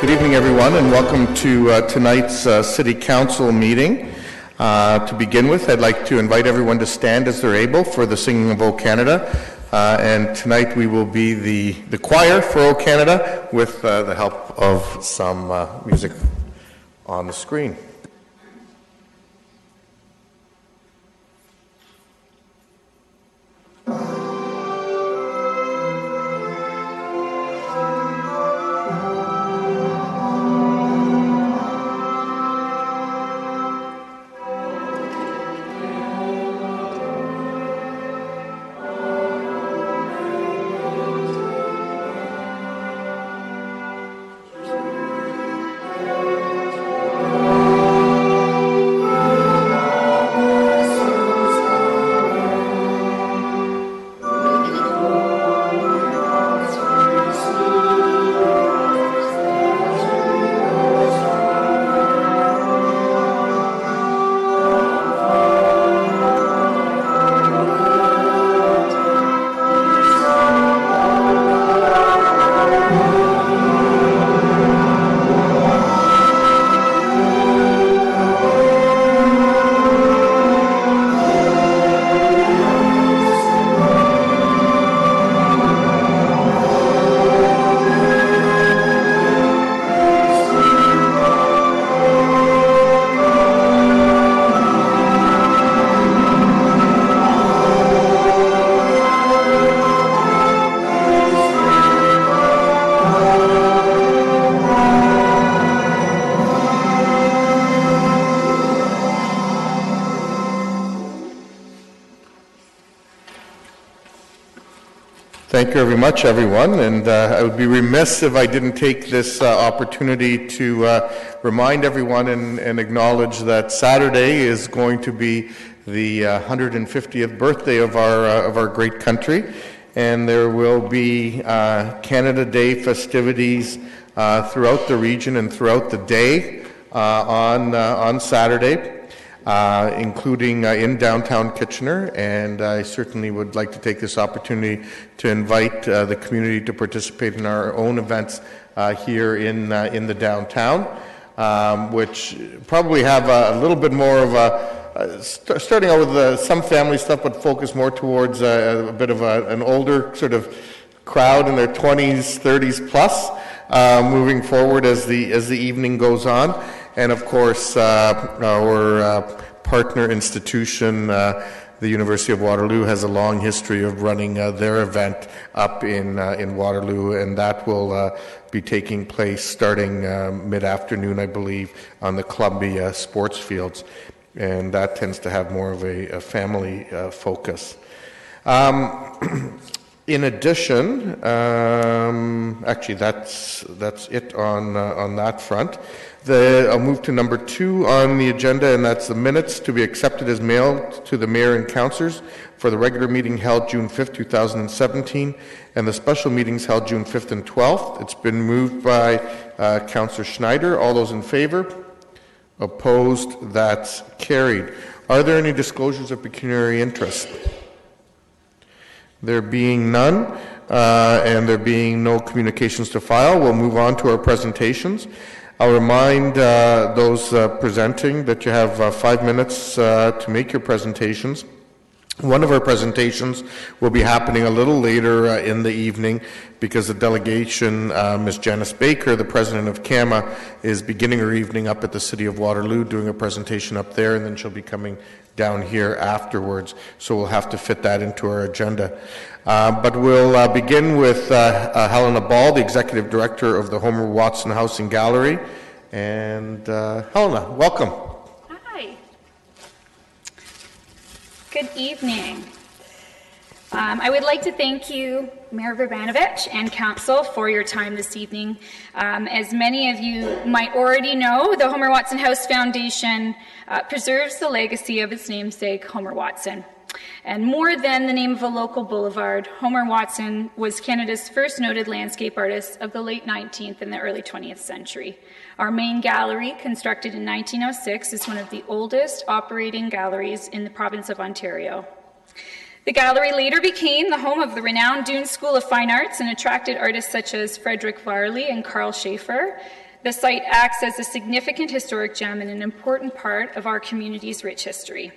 Good evening, everyone, and welcome to tonight's City Council meeting. To begin with, I'd like to invite everyone to stand as they're able for the singing of O Canada. And tonight we will be the choir for O Canada with the help of some music on the screen. Thank you very much, everyone, and I would be remiss if I didn't take this opportunity to remind everyone and acknowledge that Saturday is going to be the 150th birthday of our great country, and there will be Canada Day festivities throughout the region and throughout the day on Saturday. Including in downtown Kitchener, and I certainly would like to take this opportunity to invite the community to participate in our own events here in the downtown, which probably have a little bit more of a, starting out with some family stuff, but focus more towards a bit of an older sort of crowd in their 20s, 30s plus, moving forward as the evening goes on. And of course, our partner institution, the University of Waterloo, has a long history of running their event up in Waterloo, and that will be taking place starting mid-afternoon, I believe, on the Columbia sports fields. And that tends to have more of a family focus. In addition, actually that's it on that front. I'll move to number 2 on the agenda, and that's the minutes to be accepted as mailed to the mayor and councillors for the regular meeting held June 5th, 2017, and the special meetings held June 5th and 12th. It's been moved by Councillor Schneider. All those in favor? Opposed? That's carried. Are there any disclosures of pecuniary interest? There being none, and there being no communications to file, we'll move on to our presentations. I'll remind those presenting that you have 5 minutes to make your presentations. One of our presentations will be happening a little later in the evening because the delegation, Ms. Janice Baker, the president of CAMA, is beginning her evening up at the City of Waterloo doing a presentation up there, and then she'll be coming down here afterwards, so we'll have to fit that into our agenda. But we'll begin with Helena Ball, the Executive Director of the Homer Watson House and Gallery. And Helena, welcome. Hi. Good evening. I would like to thank you, Mayor Vrbanovich and Council, for your time this evening. As many of you might already know, the Homer Watson House Foundation preserves the legacy of its namesake, Homer Watson. And more than the name of a local boulevard, Homer Watson was Canada's first noted landscape artist of the late 19th and the early 20th century. Our main gallery, constructed in 1906, is one of the oldest operating galleries in the province of Ontario. The gallery later became the home of the renowned Doon School of Fine Arts and attracted artists such as Frederick Varley and Carl Schaefer. The site acts as a significant historic gem and an important part of our community's rich history.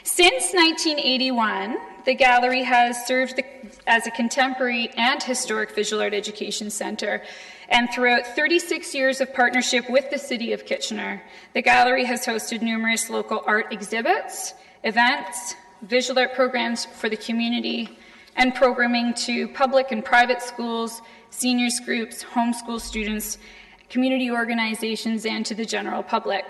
Since 1981, the gallery has served as a contemporary and historic visual art education centre, and throughout 36 years of partnership with the City of Kitchener, the gallery has hosted numerous local art exhibits, events, visual art programs for the community, and programming to public and private schools, seniors groups, homeschool students, community organizations, and to the general public.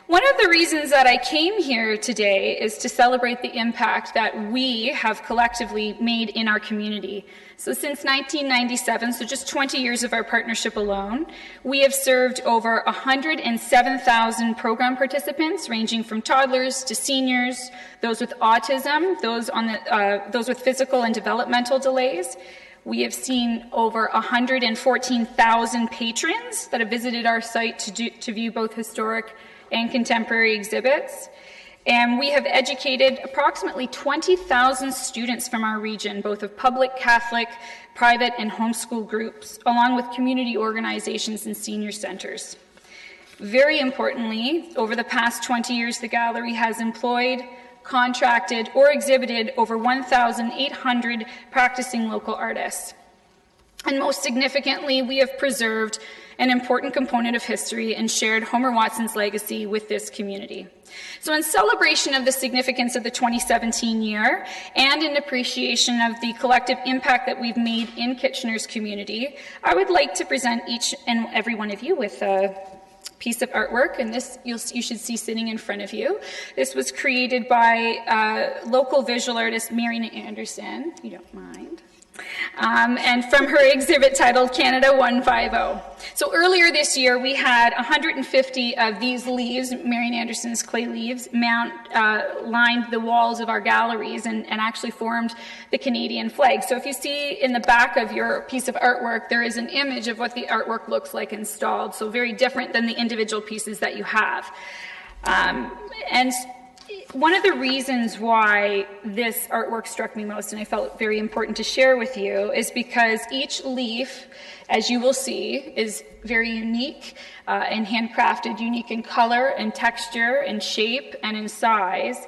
One of the reasons that I came here today is to celebrate the impact that we have collectively made in our community. So since 1997, so just 20 years of our partnership alone, we have served over 107,000 program participants, ranging from toddlers to seniors, those with autism, those with physical and developmental delays. We have seen over 114,000 patrons that have visited our site to view both historic and contemporary exhibits. And we have educated approximately 20,000 students from our region, both of public, Catholic, private, and homeschool groups, along with community organizations and senior centers. Very importantly, over the past 20 years, the gallery has employed, contracted, or exhibited over 1,800 practicing local artists. And most significantly, we have preserved an important component of history and shared Homer Watson's legacy with this community. So in celebration of the significance of the 2017 year and in appreciation of the collective impact that we've made in Kitchener's community, I would like to present each and every one of you with a piece of artwork, and this you should see sitting in front of you. This was created by local visual artist Marian Anderson, if you don't mind. And from her exhibit titled Canada 150. So earlier this year, we had 150 of these leaves, Marian Anderson's clay leaves, lined the walls of our galleries and actually formed the Canadian flag. So if you see in the back of your piece of artwork, there is an image of what the artwork looks like installed, so very different than the individual pieces that you have. And one of the reasons why this artwork struck me most and I felt very important to share with you is because each leaf, as you will see, is very unique and handcrafted, unique in color and texture and shape and in size.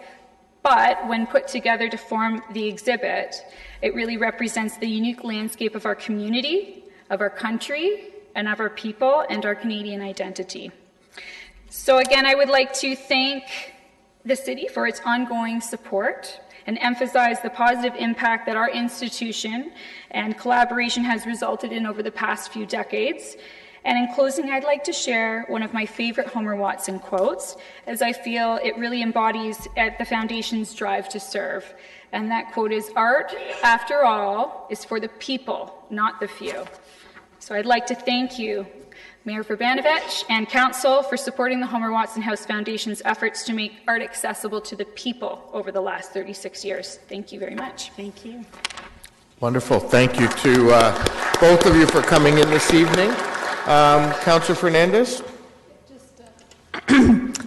But when put together to form the exhibit, it really represents the unique landscape of our community, of our country, and of our people and our Canadian identity. So again, I would like to thank the city for its ongoing support and emphasize the positive impact that our institution and collaboration has resulted in over the past few decades. And in closing, I'd like to share one of my favorite Homer Watson quotes, as I feel it really embodies the Foundation's drive to serve. And that quote is, "Art, after all, is for the people, not the few." So I'd like to thank you, Mayor Verbanovich and Council, for supporting the Homer Watson House Foundation's efforts to make art accessible to the people over the last 36 years. Thank you very much. Thank you. Wonderful. Thank you to both of you for coming in this evening. Councillor Fernandez?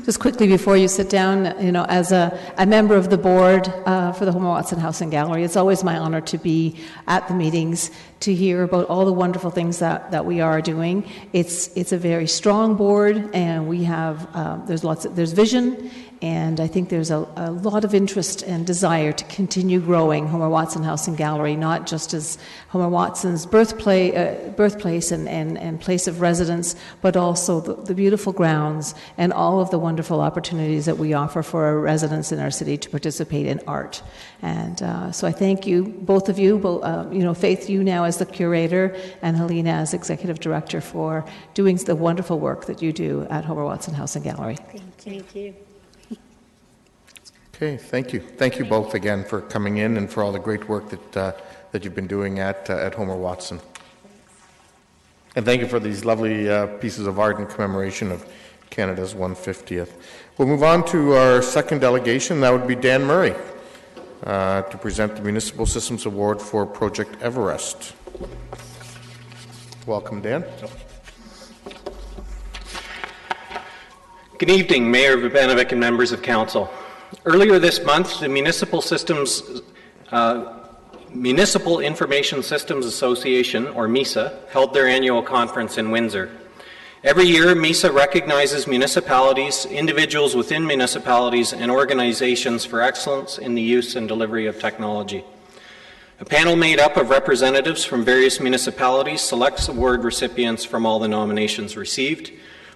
Just quickly before you sit down, as a member of the board for the Homer Watson House and Gallery, it's always my honor to be at the meetings to hear about all the wonderful things that we are doing. It's a very strong board, and we have there's vision, and I think there's a lot of interest and desire to continue growing Homer Watson House and Gallery, not just as Homer Watson's birthplace and place of residence, but also the beautiful grounds and all of the wonderful opportunities that we offer for our residents in our city to participate in art. And so I thank you, both of you, Faith, you now as the curator, and Helena as executive director, for doing the wonderful work that you do at Homer Watson House and Gallery. Thank you. Okay, thank you. Thank you both again for coming in and for all the great work that you've been doing at Homer Watson. And thank you for these lovely pieces of art in commemoration of Canada's 150th. We'll move on to our second delegation. That would be Dan Murray to present the Municipal Systems Award for Project Everest. Welcome, Dan. Good evening, Mayor Verbanovich and members of Council. Earlier this month, the Municipal Information Systems Association, or MISA, held their annual conference in Windsor. Every year, MISA recognizes municipalities, individuals within municipalities, and organizations for excellence in the use and delivery of technology. A panel made up of representatives from various municipalities selects award recipients from all the nominations received.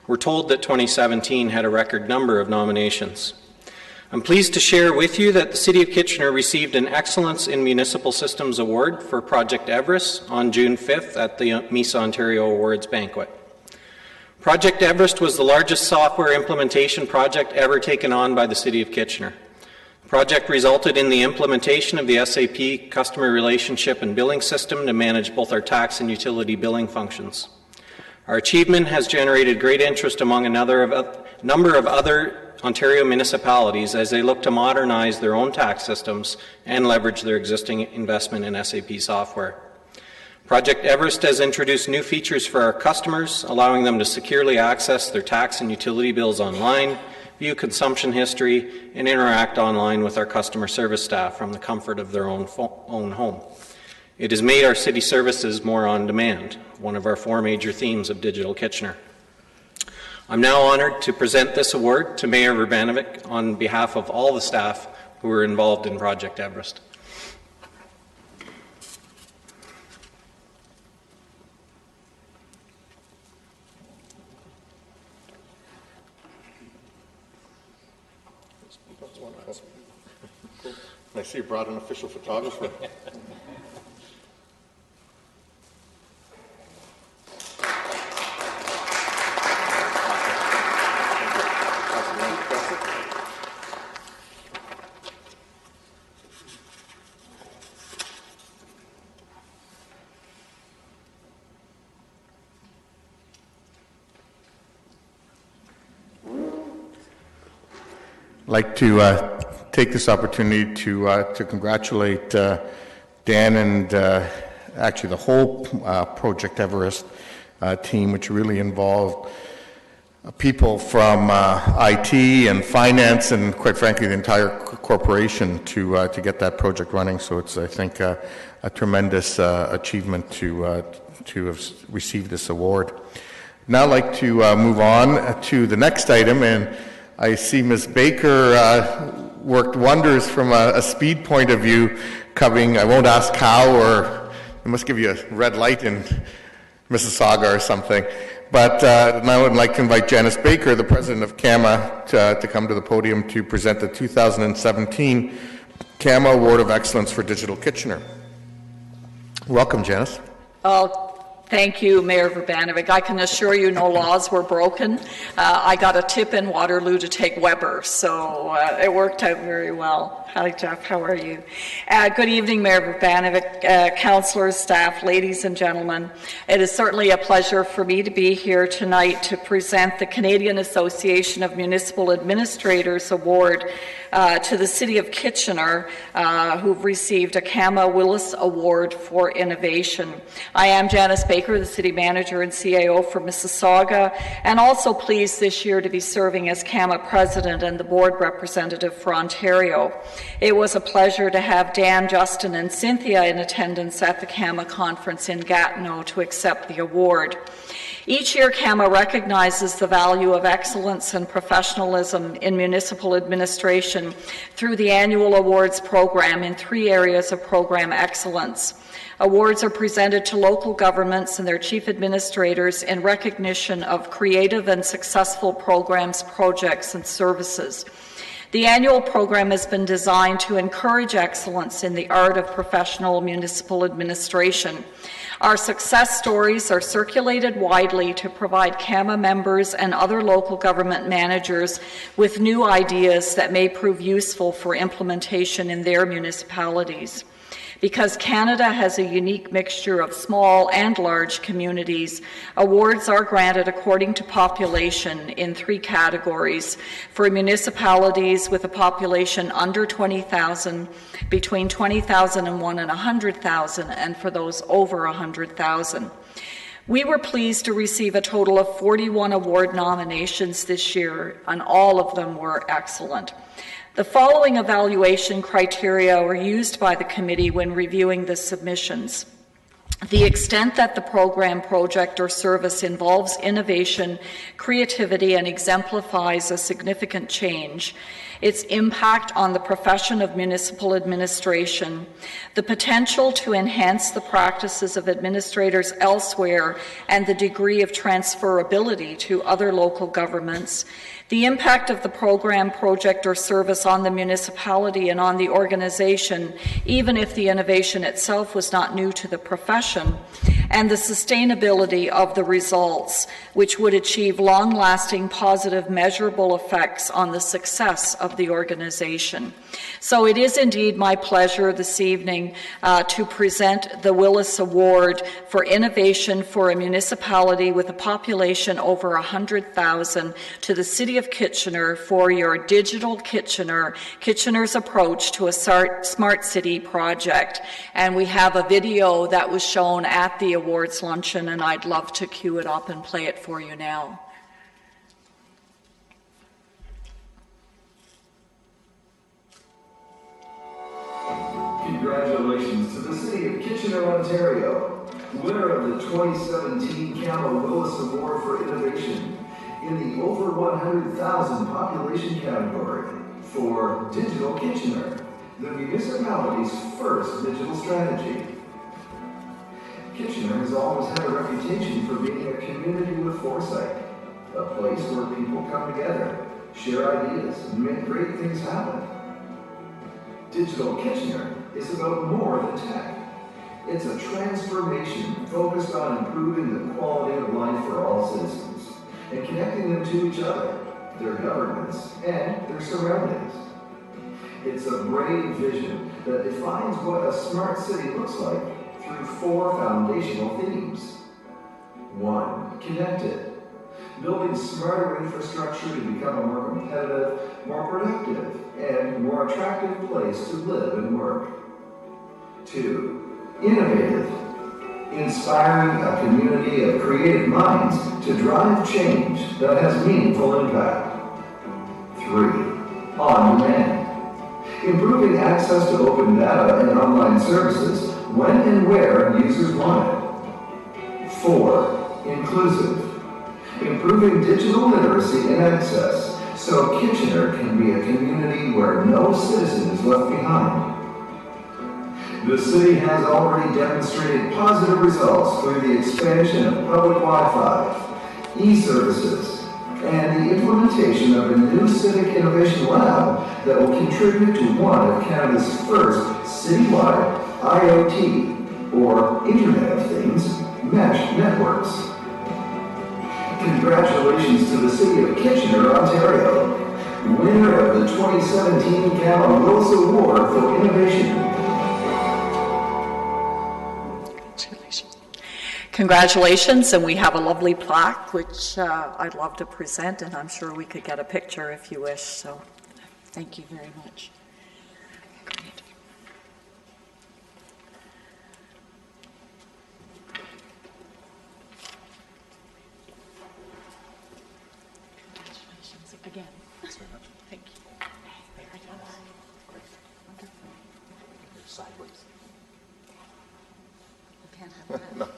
We're told that 2017 had a record number of nominations. I'm pleased to share with you that the City of Kitchener received an Excellence in Municipal Systems Award for Project Everest on June 5th at the MISA Ontario Awards banquet. Project Everest was the largest software implementation project ever taken on by the City of Kitchener. The project resulted in the implementation of the SAP Customer Relationship and Billing System to manage both our tax and utility billing functions. Our achievement has generated great interest among a number of other Ontario municipalities as they look to modernize their own tax systems and leverage their existing investment in SAP software. Project Everest has introduced new features for our customers, allowing them to securely access their tax and utility bills online, view consumption history, and interact online with our customer service staff from the comfort of their own home. It has made our city services more on demand, one of our 4 major themes of Digital Kitchener. I'm now honored to present this award to Mayor Urbanovic on behalf of all the staff who were involved in Project Everest. I see you brought an official photographer. I'd like to take this opportunity to congratulate Dan and actually the whole Project Everest team, which really involved people from IT and finance and, quite frankly, the entire corporation to get that project running. So it's, I think, a tremendous achievement to have received this award. Now I'd like to move on to the next item, and I see Ms. Baker worked wonders from a speed point of view, coming, I won't ask how, or it must give you a red light in Mississauga or something. But now I'd like to invite Janice Baker, the president of CAMA, to come to the podium to present the 2017 CAMA Award of Excellence for Digital Kitchener. Welcome, Janice. Thank you, Mayor Urbanovic. I can assure you no laws were broken. I got a tip in Waterloo to take Weber, so it worked out very well. Hi, Jeff. How are you? Good evening, Mayor Urbanovic, councillors, staff, ladies and gentlemen. It is certainly a pleasure for me to be here tonight to present the Canadian Association of Municipal Administrators Award to the City of Kitchener, who've received a CAMA Willis Award for Innovation. I am Janice Baker, the City Manager and CAO for Mississauga, and also pleased this year to be serving as CAMA President and the Board Representative for Ontario. It was a pleasure to have Dan, Justin, and Cynthia in attendance at the CAMA conference in Gatineau to accept the award. Each year, CAMA recognizes the value of excellence and professionalism in municipal administration through the annual awards program in 3 areas of program excellence. Awards are presented to local governments and their chief administrators in recognition of creative and successful programs, projects, and services. The annual program has been designed to encourage excellence in the art of professional municipal administration. Our success stories are circulated widely to provide CAMA members and other local government managers with new ideas that may prove useful for implementation in their municipalities. Because Canada has a unique mixture of small and large communities, awards are granted according to population in 3 categories: for municipalities with a population under 20,000, between 20,001 and 100,000, and for those over 100,000. We were pleased to receive a total of 41 award nominations this year, and all of them were excellent. The following evaluation criteria were used by the committee when reviewing the submissions: The extent that the program, project, or service involves innovation, creativity, and exemplifies a significant change, its impact on the profession of municipal administration, the potential to enhance the practices of administrators elsewhere, and the degree of transferability to other local governments, the impact of the program, project, or service on the municipality and on the organization, even if the innovation itself was not new to the profession, and the sustainability of the results, which would achieve long-lasting, positive, measurable effects on the success of the organization. So it is indeed my pleasure this evening to present the Willis Award for Innovation for a Municipality with a population over 100,000 to the City of Kitchener for your Digital Kitchener, Kitchener's approach to a smart city project. And we have a video that was shown at the awards luncheon, and I'd love to cue it up and play it for you now. Congratulations to the City of Kitchener, Ontario, winner of the 2017 Camel Willis Award for Innovation in the over 100,000 population category for Digital Kitchener, the municipality's first digital strategy. Kitchener has always had a reputation for being a community with foresight, a place where people come together, share ideas, and make great things happen. Digital Kitchener is about more than tech. It's a transformation focused on improving the quality of life for all citizens and connecting them to each other, their governments, and their surroundings. It's a brave vision that defines what a smart city looks like through 4 foundational themes. 1, connected. Building smarter infrastructure to become a more competitive, more productive, and more attractive place to live and work. 2, innovative. Inspiring a community of creative minds to drive change that has meaningful impact. 3, on demand. Improving access to open data and online services when and where users want it. 4, inclusive. Improving digital literacy and access so Kitchener can be a community where no citizen is left behind. The city has already demonstrated positive results through the expansion of public Wi-Fi, e-services, and the implementation of a new Civic Innovation Lab that will contribute to one of Canada's first citywide IoT, or Internet of Things, mesh networks. Congratulations to the City of Kitchener, Ontario, winner of the 2017 Camel Willis Award for Innovation. Congratulations, and we have a lovely plaque which I'd love to present, and I'm sure we could get a picture if you wish, so thank you very much. Great. Congratulations again. Thanks very much. Thank you. Very nice. Wonderful. You're sideways. You can't have that. No.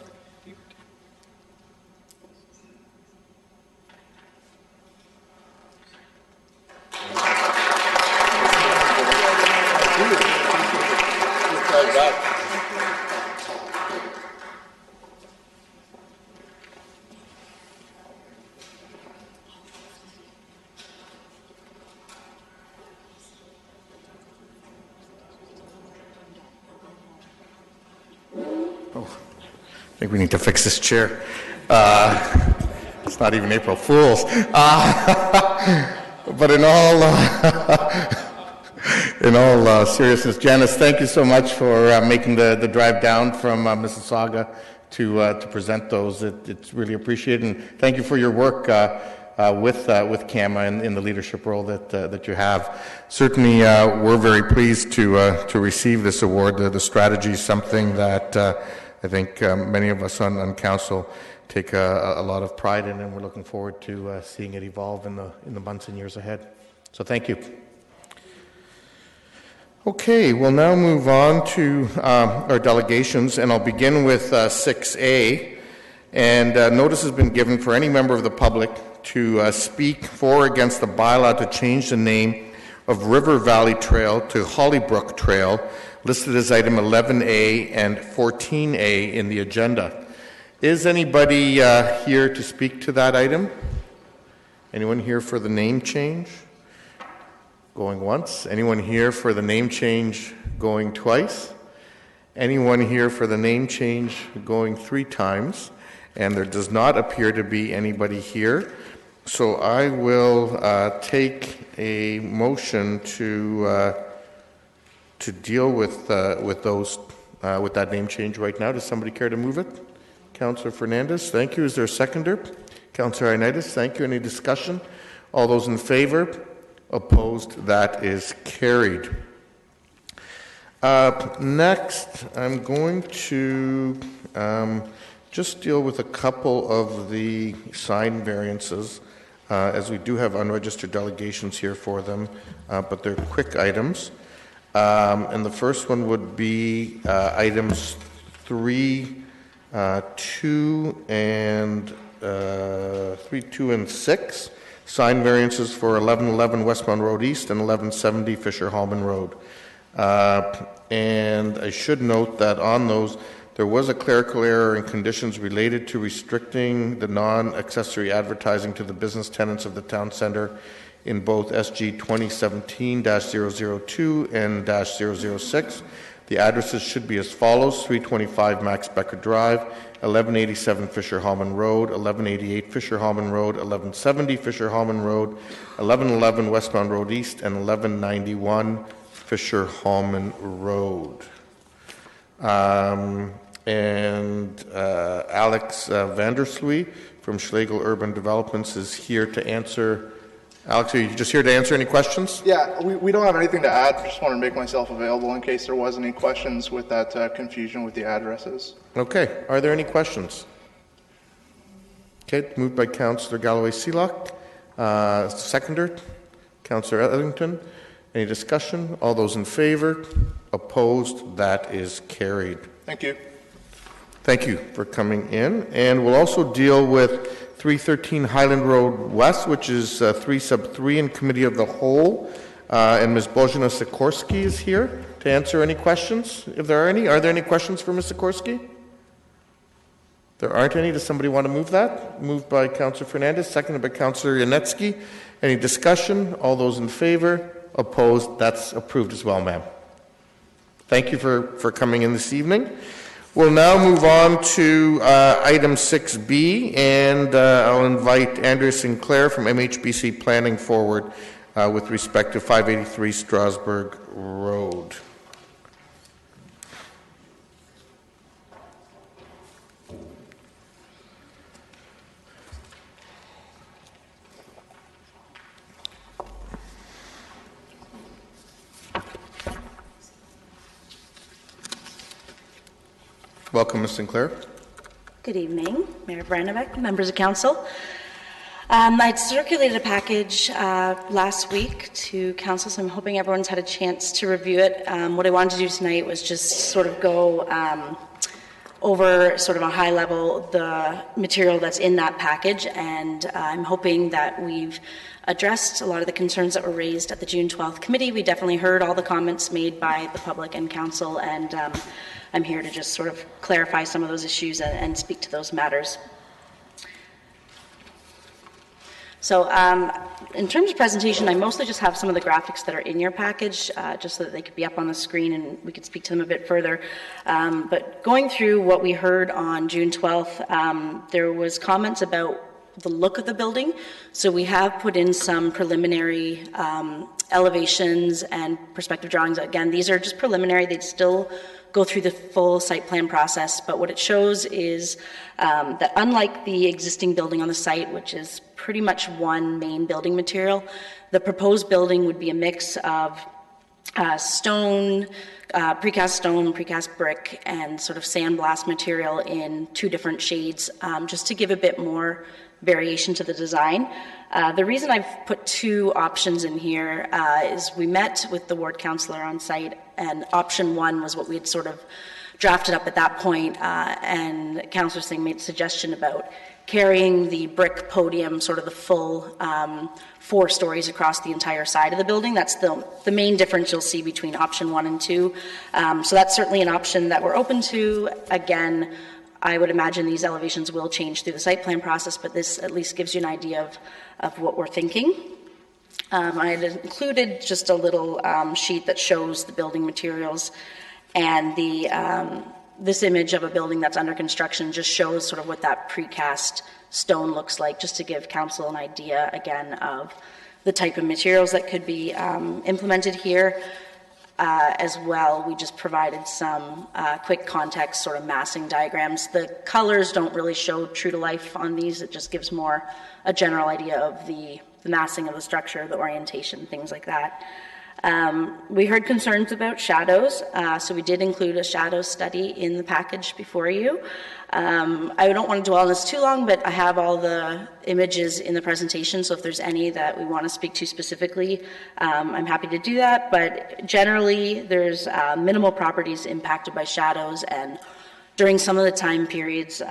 I think we need to fix this chair. It's not even April Fool's. But in all seriousness, Janice, thank you so much for making the drive down from Mississauga to present those. It's really appreciated, and thank you for your work with CAMA in the leadership role that you have. Certainly, we're very pleased to receive this award. The strategy is something that I think many of us on council take a lot of pride in, and we're looking forward to seeing it evolve in the months and years ahead. So thank you. Okay, we'll now move on to our delegations, and I'll begin with 6A. And notice has been given for any member of the public to speak for or against the bylaw to change the name of River Valley Trail to Hollybrook Trail, listed as item 11A and 14A in the agenda. Is anybody here to speak to that item? Anyone here for the name change? Going once. Anyone here for the name change going twice? Anyone here for the name change going 3 times? And there does not appear to be anybody here. So I will take a motion to deal with those with that name change right now. Does somebody care to move it? Councillor Fernandez, thank you. Is there a seconder? Councillor Ioannidis, thank you. Any discussion? All those in favor? Opposed? That is carried. Next, I'm going to just deal with a couple of the sign variances, as we do have unregistered delegations here for them, but they're quick items. And the first one would be items 3, 2, and 6. Sign variances for 1111 Westbound Road East and 1170 Fisher Hallman Road. And I should note that on those, there was a clerical error in conditions related to restricting the non-accessory advertising to the business tenants of the town centre in both SG 2017-002 and -006. The addresses should be as follows: 325 Max Becker Drive, 1187 Fisher Hallman Road, 1188 Fisher Hallman Road, 1170 Fisher Hallman Road, 1111 Westbound Road East, and 1191 Fisher Hallman Road. Alex Vandersloot from Schlegel Urban Developments is here to answer. Alex, are you just here to answer any questions? Yeah, we don't have anything to add. Just want to make myself available in case there was any questions with that confusion with the addresses. Okay. Are there any questions? Okay. Moved by Councillor Galloway-Seelock. Seconder, Councillor Ellington. Any discussion? All those in favor? Opposed? That is carried. Thank you. Thank you for coming in. And we'll also deal with 313 Highland Road West, which is 3-3 in Committee of the Whole. And Ms. Bożena Sikorsky is here to answer any questions, if there are any. Are there any questions for Ms. Sikorsky? There aren't any. Does somebody want to move that? Moved by Councillor Fernandez, seconded by Councillor Yanetsky. Any discussion? All those in favor? Opposed? That's approved as well, ma'am. Thank you for coming in this evening. We'll now move on to item 6B, and I'll invite Andrea Sinclair from MHBC Planning forward with respect to 583 Strasbourg Road. Welcome, Ms. Sinclair. Good evening, Mayor Branovic, members of council. I'd circulated a package last week to council, so I'm hoping everyone's had a chance to review it. What I wanted to do tonight was just sort of go over sort of a high level the material that's in that package, and I'm hoping that we've addressed a lot of the concerns that were raised at the June 12th committee. We definitely heard all the comments made by the public and council, and I'm here to just sort of clarify some of those issues and speak to those matters. So in terms of presentation, I mostly just have some of the graphics that are in your package, just so that they could be up on the screen and we could speak to them a bit further. But going through what we heard on June 12th, there was comments about the look of the building. So we have put in some preliminary elevations and perspective drawings. Again, these are just preliminary. They'd still go through the full site plan process, but what it shows is that unlike the existing building on the site, which is pretty much one main building material, the proposed building would be a mix of stone, precast stone, precast brick, and sort of sandblast material in 2 different shades, just to give a bit more variation to the design. The reason I've put 2 options in here is we met with the ward councillor on site, and option 1 was what we had sort of drafted up at that point, and Councillor Singh made a suggestion about carrying the brick podium, sort of the full 4 stories across the entire side of the building. That's the main difference you'll see between option 1 and 2. So that's certainly an option that we're open to. Again, I would imagine these elevations will change through the site plan process, but this at least gives you an idea of what we're thinking. I had included just a little sheet that shows the building materials, and this image of a building that's under construction just shows sort of what that precast stone looks like, just to give council an idea again of the type of materials that could be implemented here. As well, we just provided some quick context sort of massing diagrams. The colors don't really show true to life on these. It just gives more a general idea of the massing of the structure, the orientation, things like that. We heard concerns about shadows, so we did include a shadow study in the package before you. I don't want to dwell on this too long, but I have all the images in the presentation, so if there's any that we want to speak to specifically, I'm happy to do that. But generally, there's minimal properties impacted by shadows, and during some of the time periods,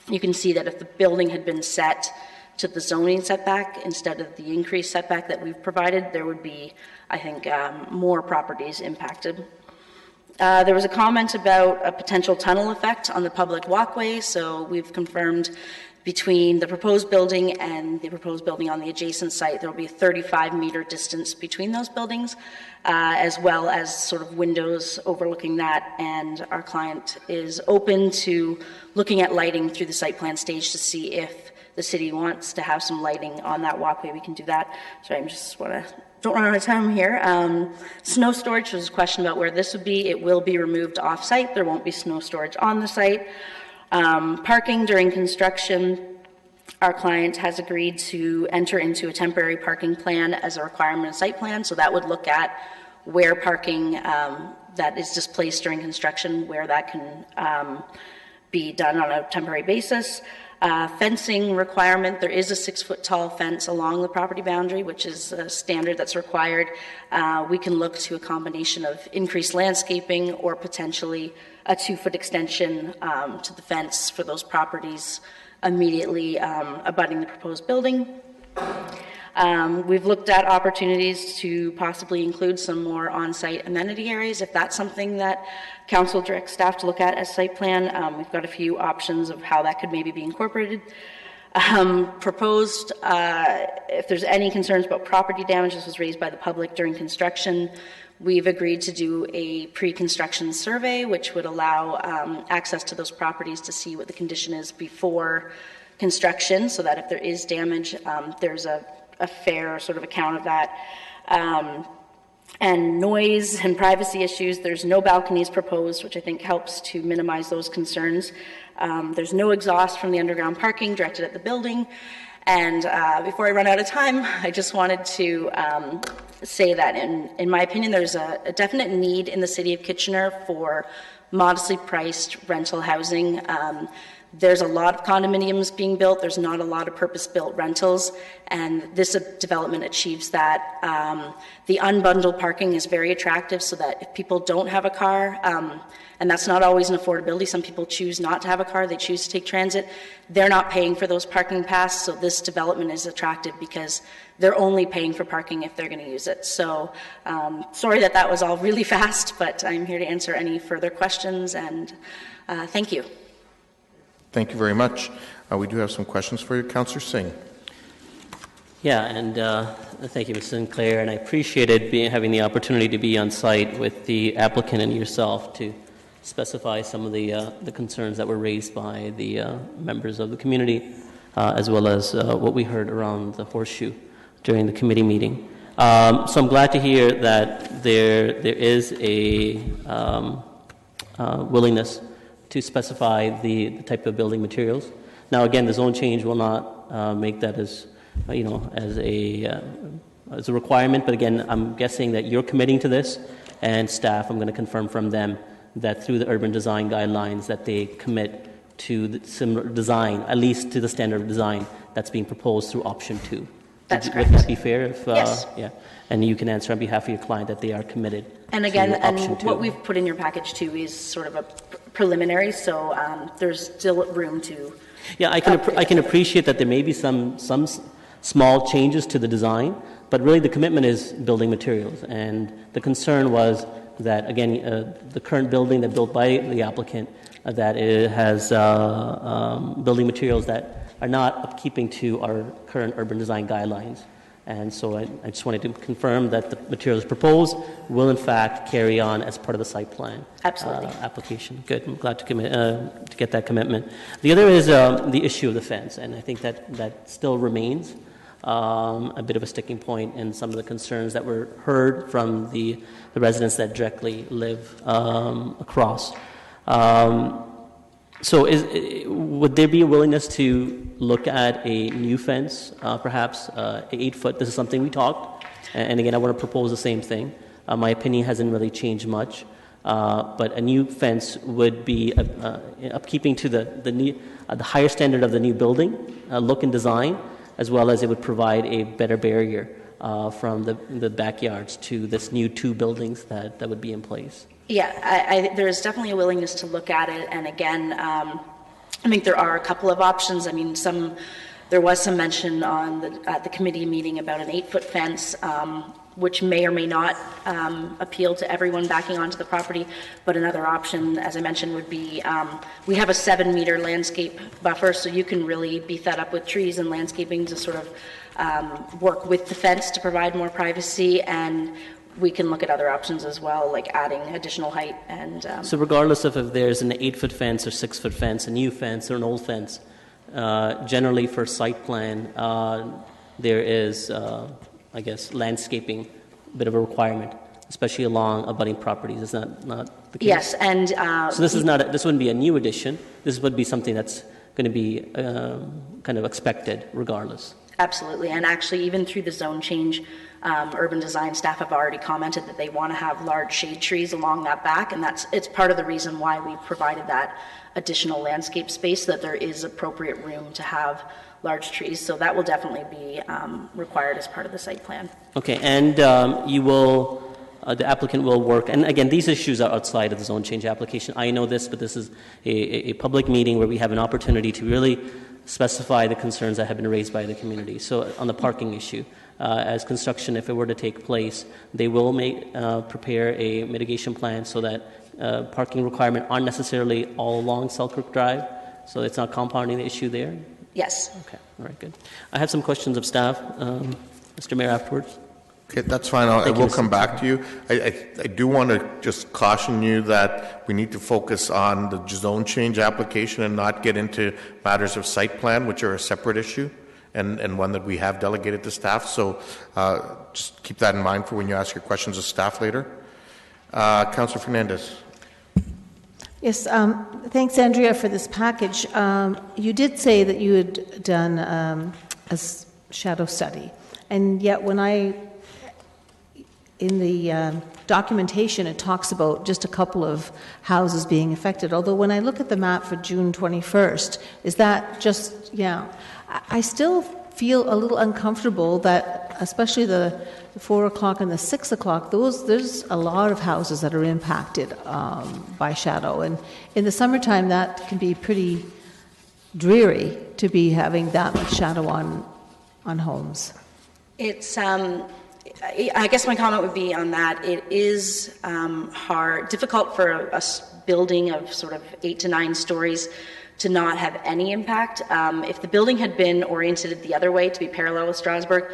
you can see that if the building had been set to the zoning setback instead of the increased setback that we've provided, there would be, I think, more properties impacted. There was a comment about a potential tunnel effect on the public walkway, so we've confirmed between the proposed building and the proposed building on the adjacent site, there will be a 35-meter distance between those buildings, as well as sort of windows overlooking that, and our client is open to looking at lighting through the site plan stage to see if the city wants to have some lighting on that walkway. We can do that. Sorry, don't run out of time here. Snow storage, was a question about where this would be. It will be removed off-site. There won't be snow storage on the site. Parking during construction, our client has agreed to enter into a temporary parking plan as a requirement of site plan, so that would look at where parking that is displaced during construction, where that can be done on a temporary basis. Fencing requirement, there is a 6-foot tall fence along the property boundary, which is a standard that's required. We can look to a combination of increased landscaping or potentially a 2-foot extension to the fence for those properties immediately abutting the proposed building. We've looked at opportunities to possibly include some more on-site amenity areas if that's something that council directs staff to look at as site plan. We've got a few options of how that could maybe be incorporated. Proposed, if there's any concerns about property damage, this was raised by the public during construction, we've agreed to do a pre-construction survey, which would allow access to those properties to see what the condition is before construction, so that if there is damage, there's a fair sort of account of that. And noise and privacy issues, there's no balconies proposed, which I think helps to minimize those concerns. There's no exhaust from the underground parking directed at the building. And before I run out of time, I just wanted to say that in my opinion, there's a definite need in the city of Kitchener for modestly priced rental housing. There's a lot of condominiums being built. There's not a lot of purpose-built rentals, and this development achieves that. The unbundled parking is very attractive, so that if people don't have a car, and that's not always an affordability, some people choose not to have a car, they choose to take transit, they're not paying for those parking passes, so this development is attractive because they're only paying for parking if they're going to use it. So sorry that was all really fast, but I'm here to answer any further questions, and thank you. Thank you very much. We do have some questions for you. Councillor Singh. Yeah, and thank you, Ms. Sinclair, and I appreciated having the opportunity to be on site with the applicant and yourself to specify some of the concerns that were raised by the members of the community, as well as what we heard around the horseshoe during the committee meeting. So I'm glad to hear that there is a willingness to specify the type of building materials. Now, again, the zone change will not make that as, as a as a requirement, but again, I'm guessing that you're committing to this, and staff, I'm going to confirm from them that through the urban design guidelines that they commit to the similar design, at least to the standard of design that's being proposed through option 2. That's Would correct. that be fair? If, Yes. Yeah. And you can answer on behalf of your client that they are committed. And again, to option and 2. what we've put in your package too is sort of a preliminary, so there's still room to. Yeah, I can appreciate that there may be some small changes to the design, but really the commitment is building materials. And the concern was that, again, the current building that built by the applicant, that it has building materials that are not upkeeping to our current urban design guidelines. And so I just wanted to confirm that the materials proposed will in fact carry on as part of the site plan application. Good. I'm glad to get that commitment. The other is the issue of the fence, and I think that still remains a bit of a sticking point in some of the concerns that were heard from the residents that directly live across. So would there be a willingness to look at a new fence, perhaps 8 foot? This is something we talked, and again, I want to propose the same thing. My opinion hasn't really changed much, but a new fence would be upkeeping to the higher standard of the new building, look and design, as well as it would provide a better barrier from the backyards to this new 2 buildings that would be in place. Yeah, there's definitely a willingness to look at it, and again, I think there are a couple of options. I mean, there was some mention at the committee meeting about an 8-foot fence, which may or may not appeal to everyone backing onto the property. But another option, as I mentioned, would be we have a 7-meter landscape buffer, so you can really beef that up with trees and landscaping to sort of work with the fence to provide more privacy, and we can look at other options as well, like adding additional height. And so regardless of if there's an 8-foot fence or 6-foot fence, a new fence or an old fence, generally for site plan, there is, I guess, landscaping, a bit of a requirement, especially along abutting properties. Is that not the case? Yes, and so this wouldn't be a new addition. This would be something that's going to be kind of expected regardless. Absolutely, and actually even through the zone change, urban design staff have already commented that they want to have large shade trees along that back, and it's part of the reason why we provided that additional landscape space, that there is appropriate room to have large trees. So that will definitely be required as part of the site plan. Okay, and you will, the applicant will work, and again, these issues are outside of the zone change application. I know this, but this is a public meeting where we have an opportunity to really specify the concerns that have been raised by the community. So on the parking issue, as construction, if it were to take place, they will prepare a mitigation plan so that parking requirements aren't necessarily all along Selkirk Drive, so it's not compounding the issue there? Yes. Okay, all right, good. I have some questions of staff. Mr. Mayor, afterwards. Okay, that's fine. I will come back to you. I do want to just caution you that we need to focus on the zone change application and not get into matters of site plan, which are a separate issue and one that we have delegated to staff. So just keep that in mind for when you ask your questions of staff later. Councillor Fernandez. Yes, thanks, Andrea, for this package. You did say that you had done a shadow study, and yet in the documentation, it talks about just a couple of houses being affected. Although when I look at the map for June 21st, is that just, I still feel a little uncomfortable that, especially the 4 o'clock and the 6 o'clock, there's a lot of houses that are impacted by shadow. And in the summertime, that can be pretty dreary to be having that much shadow on homes. It's, I guess my comment would be on that. It is difficult for a building of sort of 8 to 9 stories to not have any impact. If the building had been oriented the other way to be parallel with Strasbourg,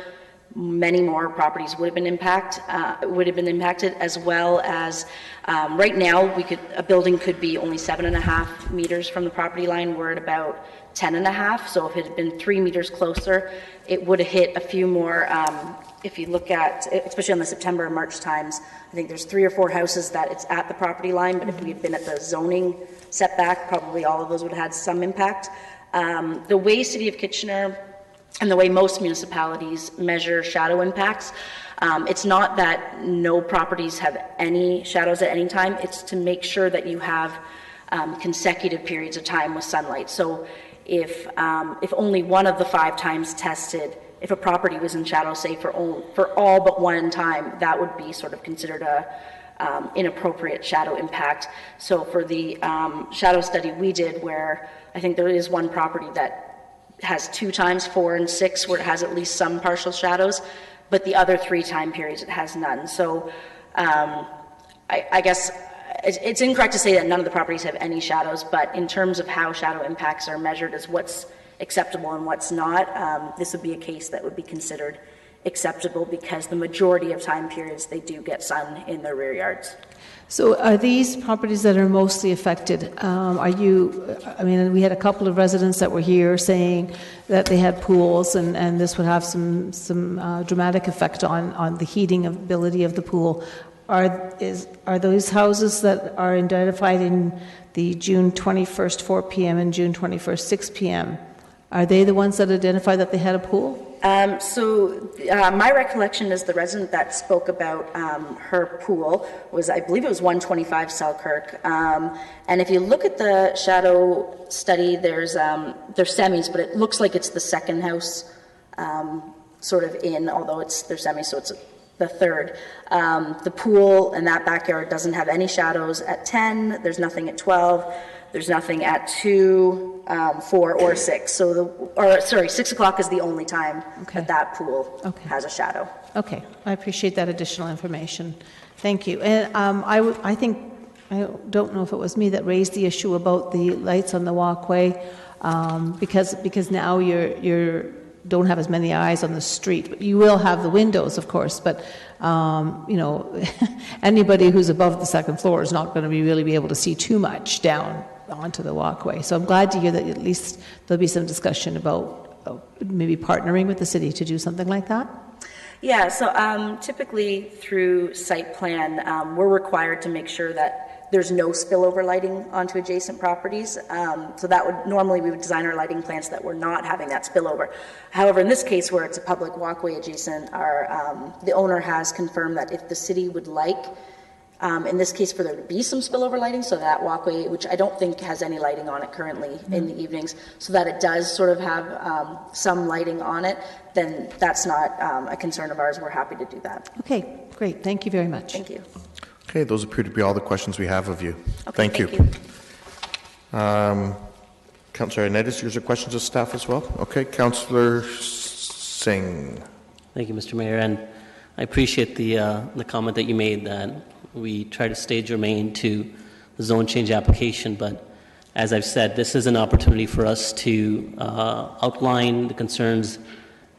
many more properties would have been impacted, as well as right now a building could be only 7.5 meters from the property line. We're at about 10.5, so if it had been 3 meters closer, it would have hit a few more. If you look at, especially on the September and March times, I think there's 3 or 4 houses that it's at the property line, but if we had been at the zoning setback, probably all of those would have had some impact. The way City of Kitchener and the way most municipalities measure shadow impacts. It's not that no properties have any shadows at any time, it's to make sure that you have consecutive periods of time with sunlight. So if only one of the 5 times tested, if a property was in shadow, say for all but one time, that would be sort of considered a inappropriate shadow impact. So for the shadow study we did, where I think there is one property that has 2 times, 4 and 6, where it has at least some partial shadows, but the other 3 time periods it has none. So I guess it's incorrect to say that none of the properties have any shadows, but in terms of how shadow impacts are measured as what's acceptable and what's not, this would be a case that would be considered acceptable because the majority of time periods they do get sun in their rear yards. So are these properties that are mostly affected, we had a couple of residents that were here saying that they had pools and this would have some dramatic effect on the heating ability of the pool. Are those houses that are identified in the June 21st 4 p.m. and June 21st 6 p.m., are they the ones that identified that they had a pool? My recollection is the resident that spoke about her pool was, I believe it was 125 Selkirk. And if you look at the shadow study, there's semis, but it looks like it's the second house sort of in, although they're semis, so it's the third. The pool in that backyard doesn't have any shadows at 10. There's nothing at 12. There's nothing at 2, 4, or 6. 6 o'clock is the only time that pool has a shadow. Okay, I appreciate that additional information. Thank you. And I don't know if it was me that raised the issue about the lights on the walkway, because now you don't have as many eyes on the street. But you will have the windows, of course, but anybody who's above the second floor is not going to really be able to see too much down onto the walkway. So I'm glad to hear that at least there'll be some discussion about maybe partnering with the city to do something like that. Yeah, so typically through site plan, we're required to make sure that there's no spillover lighting onto adjacent properties. So that would normally we would design our lighting plans that we're not having that spillover. However, in this case where it's a public walkway adjacent, the owner has confirmed that if the city would like, in this case for there to be some spillover lighting, so that walkway, which I don't think has any lighting on it currently in the evenings, so that it does sort of have some lighting on it, then that's not a concern of ours. We're happy to do that. Okay, great. Thank you very much. Thank you. Okay, those appear to be all the questions we have of you. Okay, thank you. Councillor Ioannidis, yours are questions of staff as well? Okay, Councillor Singh. Thank you, Mr. Mayor, and I appreciate the comment that you made that we try to stay germane to the zone change application, but as I've said, this is an opportunity for us to outline the concerns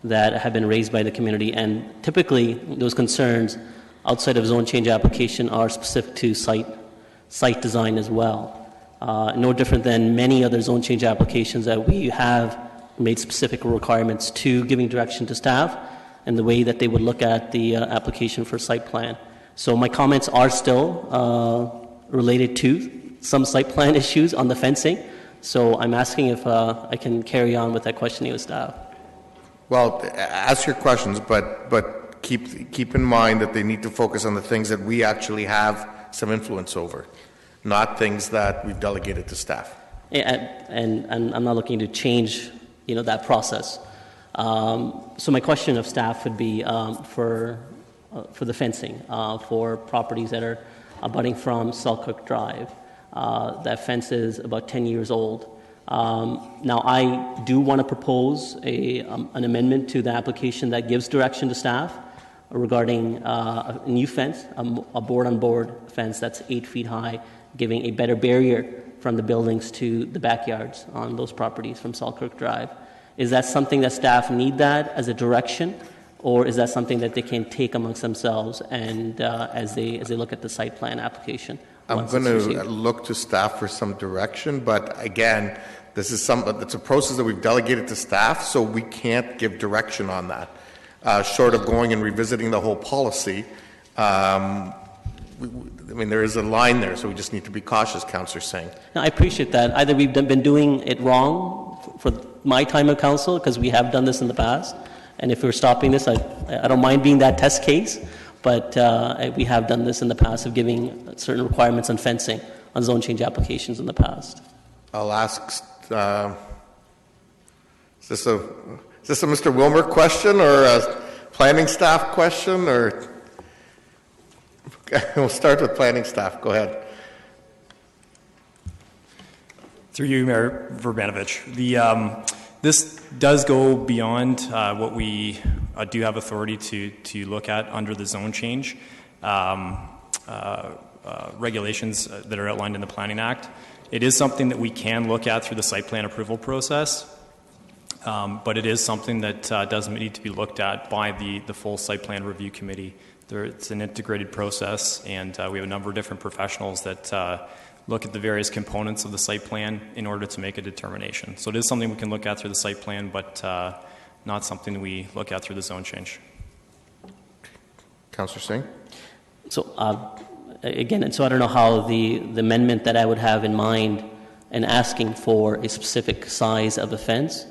that have been raised by the community, and typically those concerns outside of zone change application are specific to site design as well. No different than many other zone change applications that we have made specific requirements to giving direction to staff and the way that they would look at the application for site plan. So my comments are still related to some site plan issues on the fencing. So I'm asking if I can carry on with that questioning with staff. Well, ask your questions, but keep in mind that they need to focus on the things that we actually have some influence over, not things that we've delegated to staff. And I'm not looking to change, that process. So my question of staff would be for the fencing for properties that are abutting from Selkirk Drive. That fence is about 10 years old. Now, I do want to propose an amendment to the application that gives direction to staff regarding a new fence, a board-on-board fence that's 8 feet high, giving a better barrier from the buildings to the backyards on those properties from Selkirk Drive. Is that something that staff need that as a direction, or is that something that they can take amongst themselves and as they look at the site plan application? I'm going to look to staff for some direction, but again, it's a process that we've delegated to staff, so we can't give direction on that. Short of going and revisiting the whole policy, there is a line there, so we just need to be cautious, Councillor Singh. No, I appreciate that. Either we've been doing it wrong my time of council, because we have done this in the past. And if we're stopping this, I don't mind being that test case, but we have done this in the past of giving certain requirements on fencing on zone change applications in the past. I'll ask, is this a Mr. Wilmer question or a planning staff question, or? We'll start with planning staff. Go ahead. Through you, Mayor Verbanovich. This does go beyond what we do have authority to look at under the zone change regulations that are outlined in the Planning Act. It is something that we can look at through the site plan approval process, but it is something that does need to be looked at by the full site plan review committee. It's an integrated process, and we have a number of different professionals that look at the various components of the site plan in order to make a determination. So it is something we can look at through the site plan, but not something we look at through the zone change. Councillor Singh? So again, so I don't know how the amendment that I would have in mind and asking for a specific size of a fence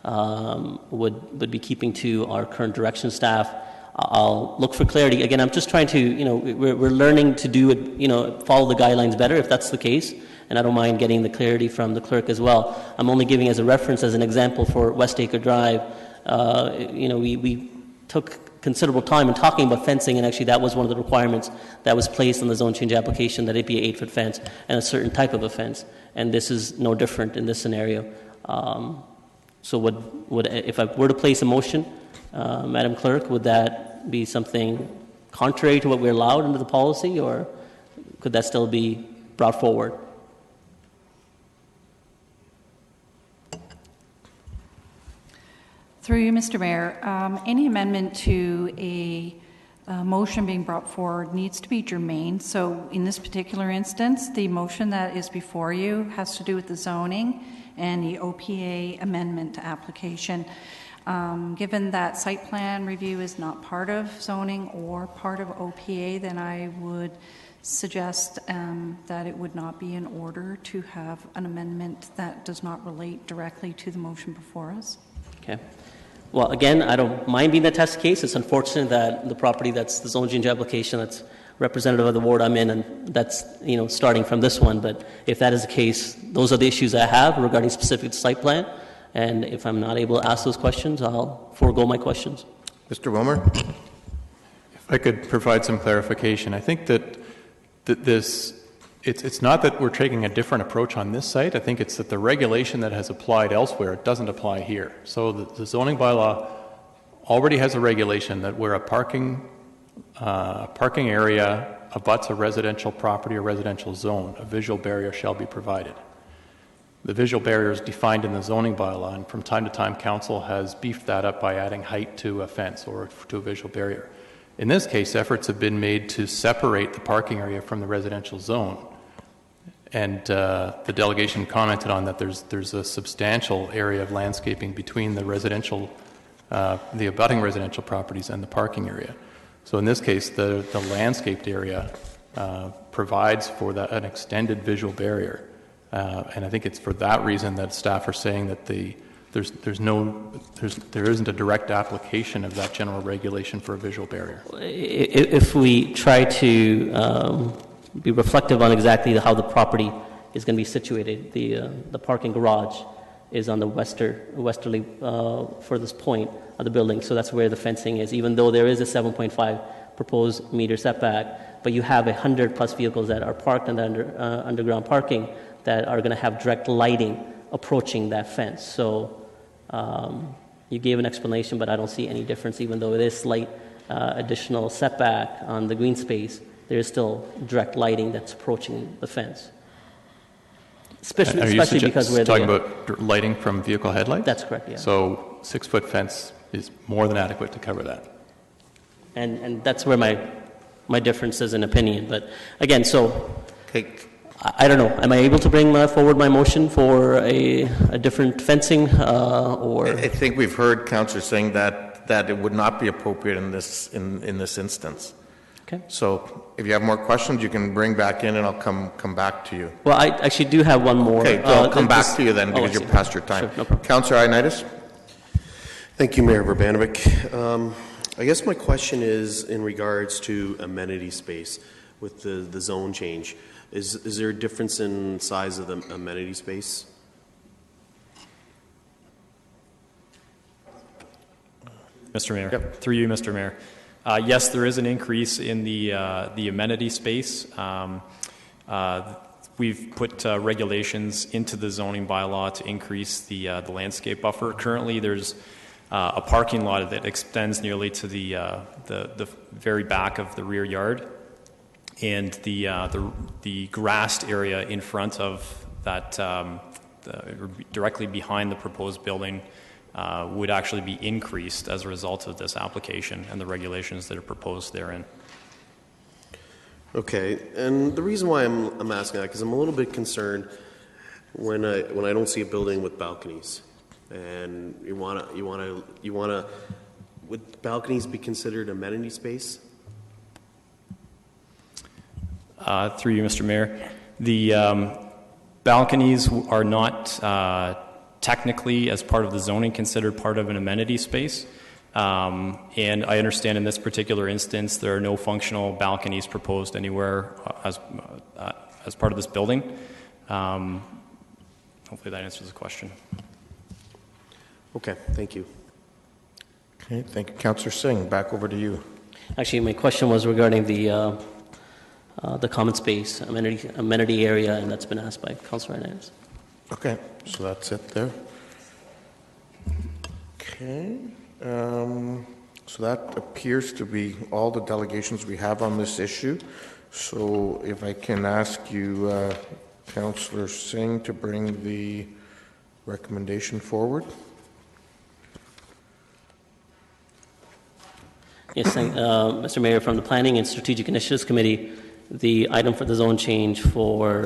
would be keeping to our current direction staff. I'll look for clarity. Again, I'm just trying to, we're learning to do it, follow the guidelines better if that's the case, and I don't mind getting the clarity from the clerk as well. I'm only giving as a reference, as an example for Westacre Drive. We took considerable time in talking about fencing, and actually that was one of the requirements that was placed on the zone change application, that it be an 8-foot fence and a certain type of a fence, and this is no different in this scenario. So would if I were to place a motion, Madam Clerk, would that be something contrary to what we're allowed under the policy, or could that still be brought forward? Through you, Mr. Mayor, any amendment to a motion being brought forward needs to be germane. So in this particular instance, the motion that is before you has to do with the zoning and the OPA amendment application. Given that site plan review is not part of zoning or part of OPA, then I would suggest that it would not be in order to have an amendment that does not relate directly to the motion before us. Okay. Well, again, I don't mind being the test case. It's unfortunate that the property that's the zone change application that's representative of the ward I'm in, and that's starting from this one. But if that is the case, those are the issues I have regarding specific site plan. And if I'm not able to ask those questions, I'll forego my questions. Mr. Wilmer? If I could provide some clarification, I think that it's not that we're taking a different approach on this site. I think it's that the regulation that has applied elsewhere doesn't apply here. So the zoning bylaw already has a regulation that where a parking area abuts a residential property or residential zone, a visual barrier shall be provided. The visual barrier is defined in the zoning bylaw, and from time to time council has beefed that up by adding height to a fence or to a visual barrier. In this case, efforts have been made to separate the parking area from the residential zone, and the delegation commented on that there's a substantial area of landscaping between the the abutting residential properties and the parking area. So in this case, the landscaped area provides for an extended visual barrier. And I think it's for that reason that staff are saying that there isn't a direct application of that general regulation for a visual barrier. If we try to be reflective on exactly how the property is going to be situated, the parking garage is on the westerly furthest point of the building, so that's where the fencing is. Even though there is a 7.5 proposed meter setback, but you have 100+ vehicles that are parked in the underground parking that are going to have direct lighting approaching that fence. So you gave an explanation, but I don't see any difference. Even though it is slight additional setback on the green space, there is still direct lighting that's approaching the fence. Especially because we're talking about lighting from vehicle headlights? That's correct, yeah. So 6-foot fence is more than adequate to cover that. And that's where my difference is in opinion. But again, so... Okay. I don't know. Am I able to bring forward my motion for a different fencing, or? I think we've heard Councillor saying that it would not be appropriate in this instance. Okay. So if you have more questions, you can bring back in and I'll come back to you. Well, I actually do have one more. Okay, I'll come back this- to you then Oh, because I you're see. past your time. Sure, no problem. Councillor Ioannidis? Thank you, Mayor Verbanovic. I guess my question is in regards to amenity space with the zone change. Is there a difference in size of the amenity space? Mr. Mayor, through you, Mr. Mayor. Yes, there is an increase in the amenity space. We've put regulations into the zoning bylaw to increase the landscape buffer. Currently, there's a parking lot that extends nearly to the very back of the rear yard, and the grassed area in front of that, directly behind the proposed building, would actually be increased as a result of this application and the regulations that are proposed therein. Okay, and the reason why I'm asking that because I'm a little bit concerned when I don't see a building with balconies, and you wanna would balconies be considered amenity space? Through you, Mr. Mayor, the balconies are not technically, as part of the zoning, considered part of an amenity space. And I understand in this particular instance there are no functional balconies proposed anywhere as part of this building. Hopefully that answers the question. Okay, thank you. Okay, thank you. Councillor Singh, back over to you. Actually, my question was regarding the common space amenity area, and that's been asked by Councillor Ioannidis. Okay, so that's it there. Okay, so that appears to be all the delegations we have on this issue. So if I can ask you, Councillor Singh, to bring the recommendation forward. Yes, Mr. Mayor, from the Planning and Strategic Initiatives Committee, the item for the zone change for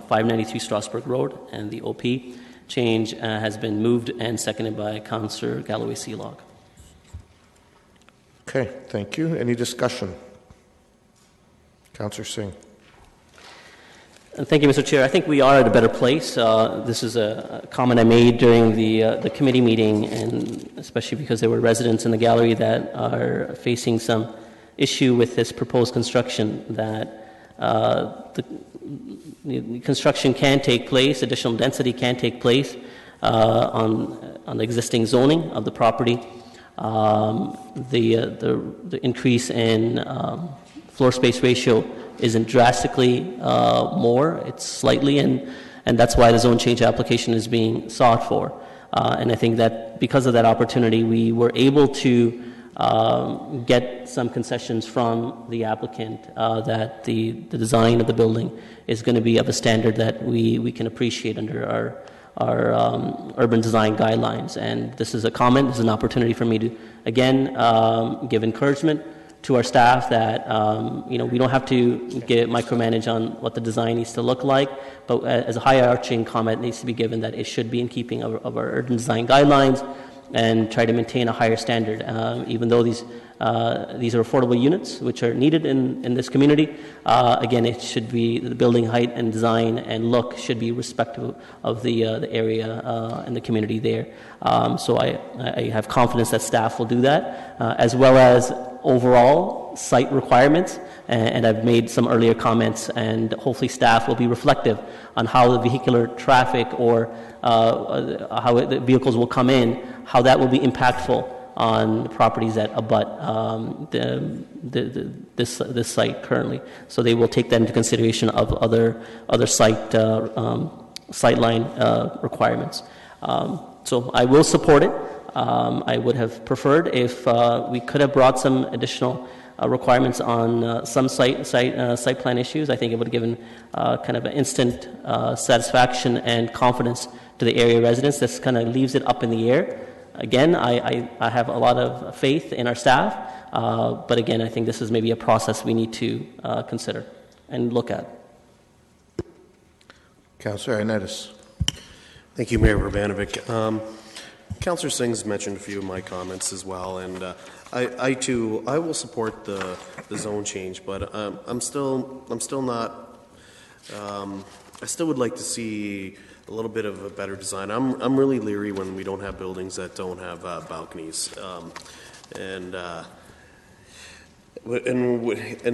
593 Strasburg Road and the OP change has been moved and seconded by Councillor Galloway-Sealog. Okay, thank you. Any discussion? Councillor Singh. Thank you, Mr. Chair. I think we are at a better place. This is a comment I made during the committee meeting, and especially because there were residents in the gallery that are facing some issue with this proposed construction, that the construction can take place, additional density can take place on the existing zoning of the property. The increase in floor space ratio isn't drastically more, it's slightly, and that's why the zone change application is being sought for. And I think that because of that opportunity, we were able to get some concessions from the applicant that the design of the building is going to be of a standard that we can appreciate under our urban design guidelines. And this is a comment, this is an opportunity for me to, again, give encouragement to our staff that we don't have to micromanage on what the design needs to look like, but as a high-arching comment needs to be given that it should be in keeping of our urban design guidelines and try to maintain a higher standard. Even though these are affordable units which are needed in this community, again, it should be the building height and design and look should be respectful of the area and the community there. So I have confidence that staff will do that, as well as overall site requirements, and I've made some earlier comments, and hopefully staff will be reflective on how the vehicular traffic or how the vehicles will come in, how that will be impactful on the properties that abut this site currently. So they will take that into consideration of other sightline requirements. So I will support it. I would have preferred if we could have brought some additional requirements on some site plan issues. I think it would have given kind of an instant satisfaction and confidence to the area residents. This kind of leaves it up in the air. Again, I have a lot of faith in our staff, but again, I think this is maybe a process we need to consider and look at. Councillor Ioannidis. Thank you, Mayor Verbanovic. Councillor Singh's mentioned a few of my comments as well, and I too will support the zone change, but I'm still not. I still would like to see a little bit of a better design. I'm really leery when we don't have buildings that don't have balconies, and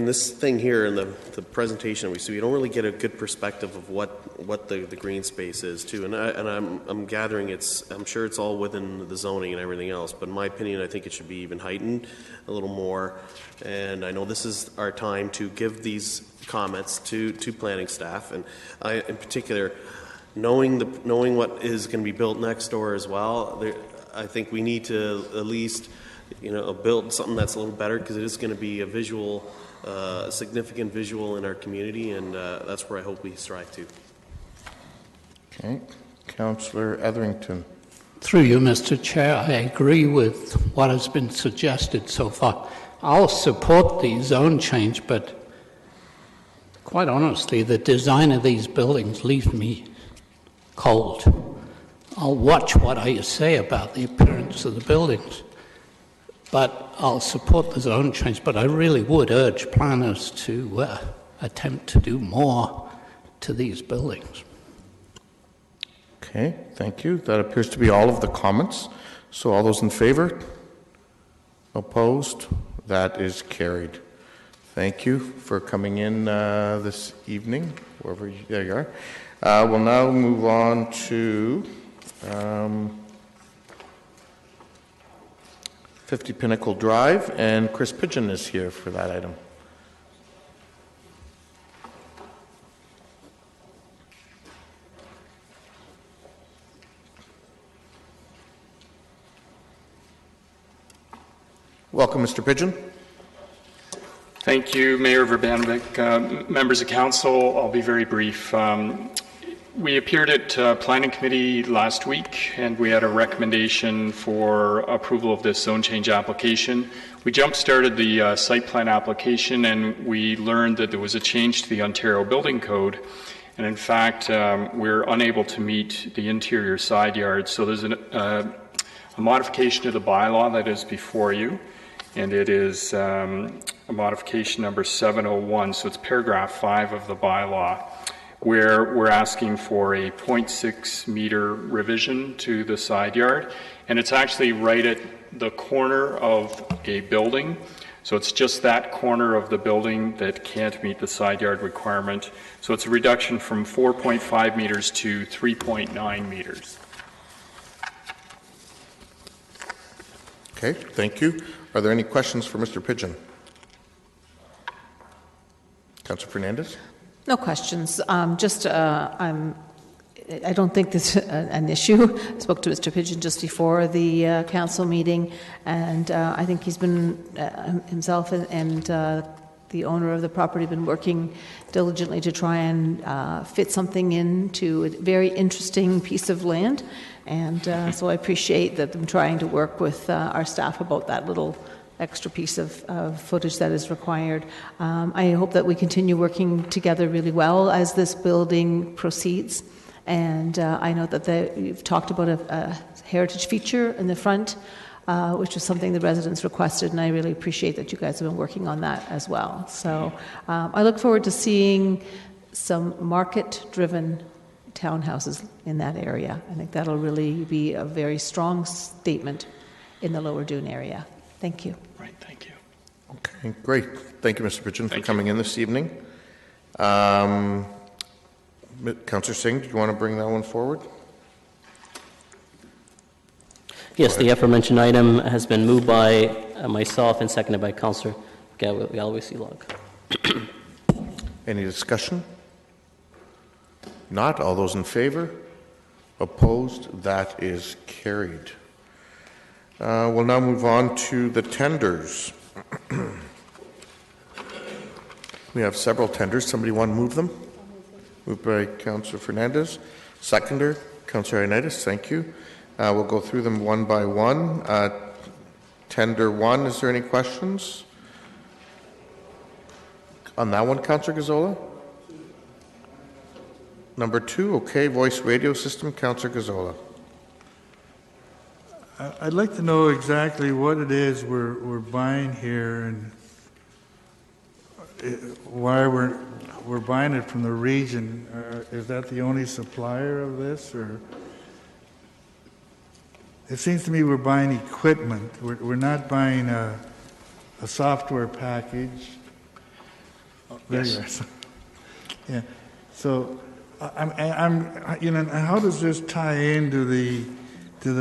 this thing here in the presentation we see, we don't really get a good perspective of what the green space is too. And I'm gathering I'm sure it's all within the zoning and everything else, but in my opinion, I think it should be even heightened a little more. And I know this is our time to give these comments to planning staff, and I, in particular, knowing what is going to be built next door as well. I think we need to at least, build something that's a little better, because it is going to be a significant visual in our community, and that's where I hope we strive to. Okay. Councillor Etherington. Through you, Mr. Chair, I agree with what has been suggested so far. I'll support the zone change, but quite honestly, the design of these buildings leaves me cold. I'll watch what I say about the appearance of the buildings, but I'll support the zone change. But I really would urge planners to attempt to do more to these buildings. Okay, thank you. That appears to be all of the comments. So all those in favor? Opposed? That is carried. Thank you for coming in this evening, wherever there you are. We'll now move on to 50 Pinnacle Drive, and Chris Pigeon is here for that item. Welcome, Mr. Pigeon. Thank you, Mayor Urbanovic. Members of Council, I'll be very brief. We appeared at Planning Committee last week, and we had a recommendation for approval of this zone change application. We jump-started the site plan application, and we learned that there was a change to the Ontario Building Code, and in fact, we're unable to meet the interior side yard. So there's a modification to the bylaw that is before you, and it is a modification number 701, so it's paragraph 5 of the bylaw, where we're asking for a 0.6 meter revision to the side yard, and it's actually right at the corner of a building. So it's just that corner of the building that can't meet the side yard requirement. So it's a reduction from 4.5 meters to 3.9 meters. Okay, thank you. Are there any questions for Mr. Pigeon? Councillor Fernandez? No questions. I don't think this is an issue. I spoke to Mr. Pigeon just before the council meeting, and I think he's been himself and the owner of the property have been working diligently to try and fit something into a very interesting piece of land. And so I appreciate that them trying to work with our staff about that little extra piece of footage that is required. I hope that we continue working together really well as this building proceeds. And I know that you've talked about a heritage feature in the front, which is something the residents requested, and I really appreciate that you guys have been working on that as well. So I look forward to seeing some market-driven townhouses in that area. I think that'll really be a very strong statement in the Lower Dune area. Thank you. Right, thank you. Okay, great. Thank you, Mr. Pigeon, for coming in this evening. Councillor Singh, do you want to bring that one forward? Yes, the aforementioned item has been moved by myself and seconded by Councillor Galway-Sealog. Any discussion? Not. All those in favor? Opposed? That is carried. We'll now move on to the tenders. We have several tenders. Somebody want to move them? Moved by Councillor Fernandez. Seconder, Councillor Ioannidis. Thank you. We'll go through them one by one. Tender 1, is there any questions? On that one, Councillor Gazzola? Number 2, okay, voice radio system, Councillor Gazzola. I'd like to know exactly what it is we're buying here and why we're buying it from the region. Is that the only supplier of this, or? It seems to me we're buying equipment. We're not buying a software package. There you are. Yeah. So, how does this tie into the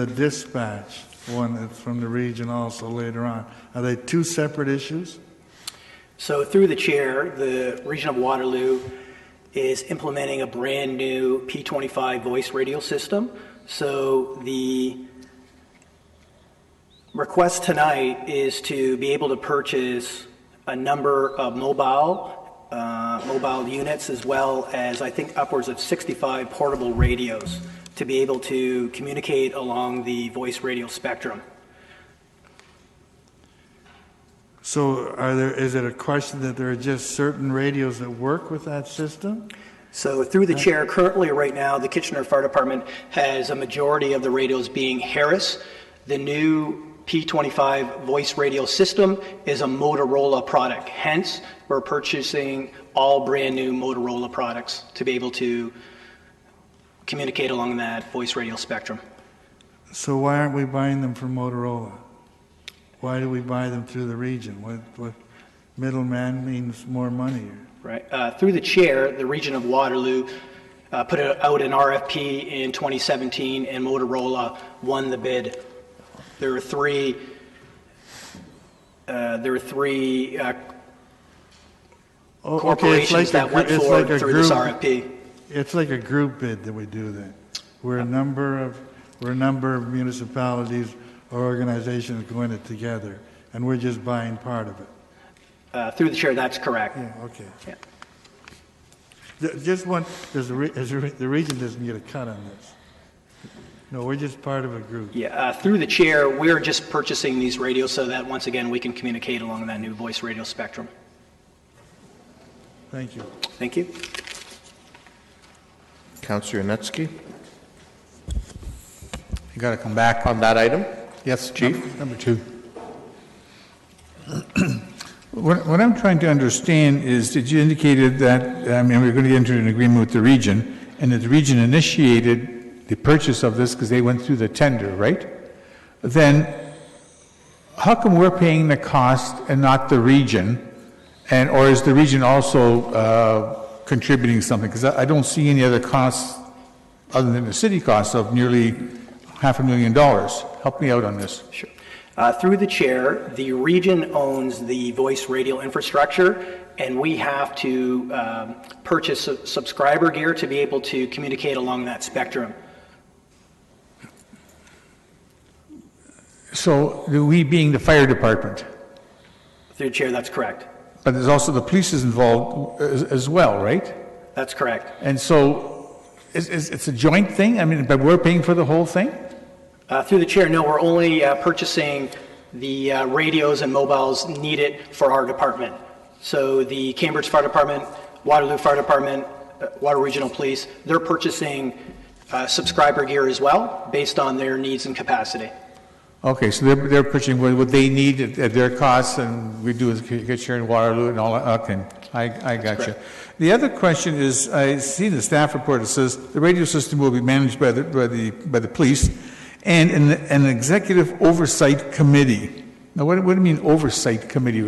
dispatch one that's from the region also later on? Are they two separate issues? So through the chair, the region of Waterloo is implementing a brand new P25 voice radio system. So the request tonight is to be able to purchase a number of mobile units, as well as I think upwards of 65 portable radios to be able to communicate along the voice radio spectrum. So is it a question that there are just certain radios that work with that system? So through the chair, currently right now, the Kitchener Fire Department has a majority of the radios being Harris. The new P25 voice radio system is a Motorola product. Hence, we're purchasing all brand new Motorola products to be able to communicate along that voice radio spectrum. So why aren't we buying them from Motorola? Why do we buy them through the region? What middleman means more money? Right. Through the chair, the region of Waterloo put out an RFP in 2017, and Motorola won the bid. There were three corporations that went forward through this RFP. It's like a group bid that we do that. We're a number of municipalities or organizations going it together, and we're just buying part of it. Through the chair, that's correct. Yeah. Okay. Yeah. Just one. The region doesn't get a cut on this. No, we're just part of a group. Yeah. Through the chair, we're just purchasing these radios so that once again we can communicate along that new voice radio spectrum. Thank you. Thank you. Councillor Yanetsky. You got to come back on that item. Yes, Chief. Number 2. What I'm trying to understand is that you indicated that, we're going to enter an agreement with the region, and that the region initiated the purchase of this because they went through the tender, right? Then how come we're paying the cost and not the region? Or is the region also contributing something? Because I don't see any other costs other than the city costs of nearly $500,000. Help me out on this. Sure. Through the chair, the region owns the voice radio infrastructure, and we have to purchase subscriber gear to be able to communicate along that spectrum. So we being the fire department? Through the chair, that's correct. But there's also the police is involved as well, right? That's correct. And so it's a joint thing? But we're paying for the whole thing? Through the chair, no, we're only purchasing the radios and mobiles needed for our department. So the Cambridge Fire Department, Waterloo Fire Department, Waterloo Regional Police, they're purchasing subscriber gear as well based on their needs and capacity. Okay, so they're purchasing what they need at their costs, and we do as Kitchener and Waterloo and all that. Okay, I got you. The other question is, I see the staff report that says the radio system will be managed by the police and an executive oversight committee. Now, what do you mean oversight committee?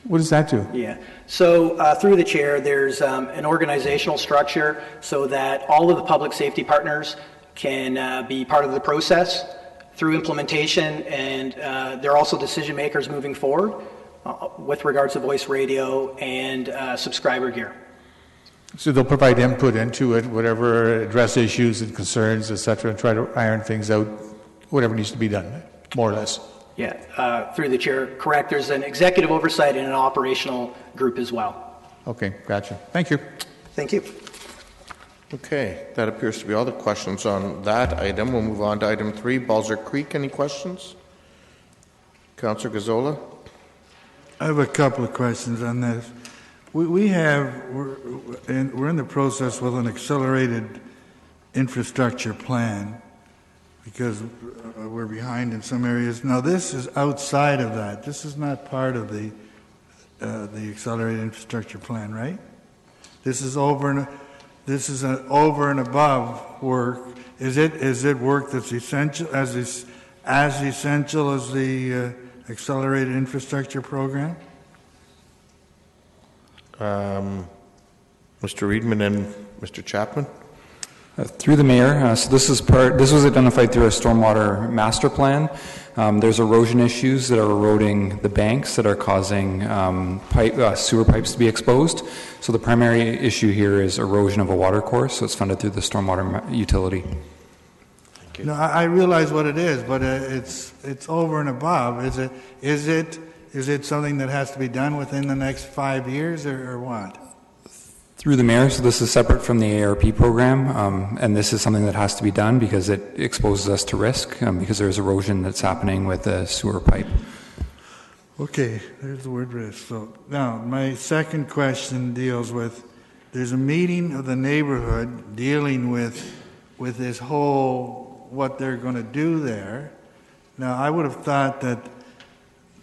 What does that do? Yeah. So through the chair, there's an organizational structure so that all of the public safety partners can be part of the process through implementation, and they're also decision makers moving forward with regards to voice radio and subscriber gear. So they'll provide input into it, whatever, address issues and concerns, et cetera, and try to iron things out, whatever needs to be done, more or less. Yeah, through the chair, correct. There's an executive oversight and an operational group as well. Okay, gotcha. Thank you. Thank you. Okay, that appears to be all the questions on that item. We'll move on to item 3, Balzer Creek. Any questions? Councillor Gazzola? I have a couple of questions on this. We're in the process with an accelerated infrastructure plan. because we're behind in some areas. Now, this is outside of that. This is not part of the accelerated infrastructure plan, right? This is over and above work. Is it work that's essential as essential as the accelerated infrastructure program? Mr. Reedman and Mr. Chapman. Through the mayor, so this was identified through a stormwater master plan. There's erosion issues that are eroding the banks that are causing sewer pipes to be exposed. So the primary issue here is erosion of a water course, so it's funded through the stormwater utility. No, I realize what it is, but it's over and above. Is it something that has to be done within the next 5 years, or what? Through the mayor, so this is separate from the ARP program, and this is something that has to be done because it exposes us to risk because there's erosion that's happening with the sewer pipe. Okay, there's the word risk. So now my second question deals with, there's a meeting of the neighborhood dealing with this whole, what they're going to do there. Now I would have thought that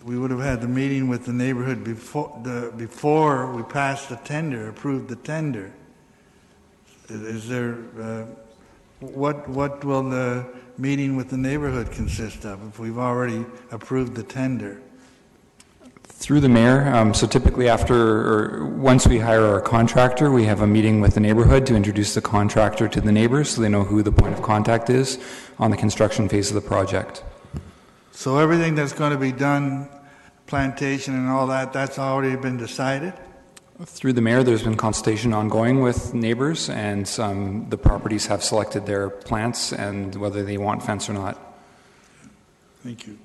we would have had the meeting with the neighborhood before we passed the tender, approved the tender. Is there, what will the meeting with the neighborhood consist of if we've already approved the tender? Through the mayor, so typically once we hire our contractor, we have a meeting with the neighborhood to introduce the contractor to the neighbors so they know who the point of contact is on the construction phase of the project. So everything that's going to be done, plantation and all that, that's already been decided? Through the mayor, there's been consultation ongoing with neighbors, and the properties have selected their plants and whether they want fence or not. Thank you.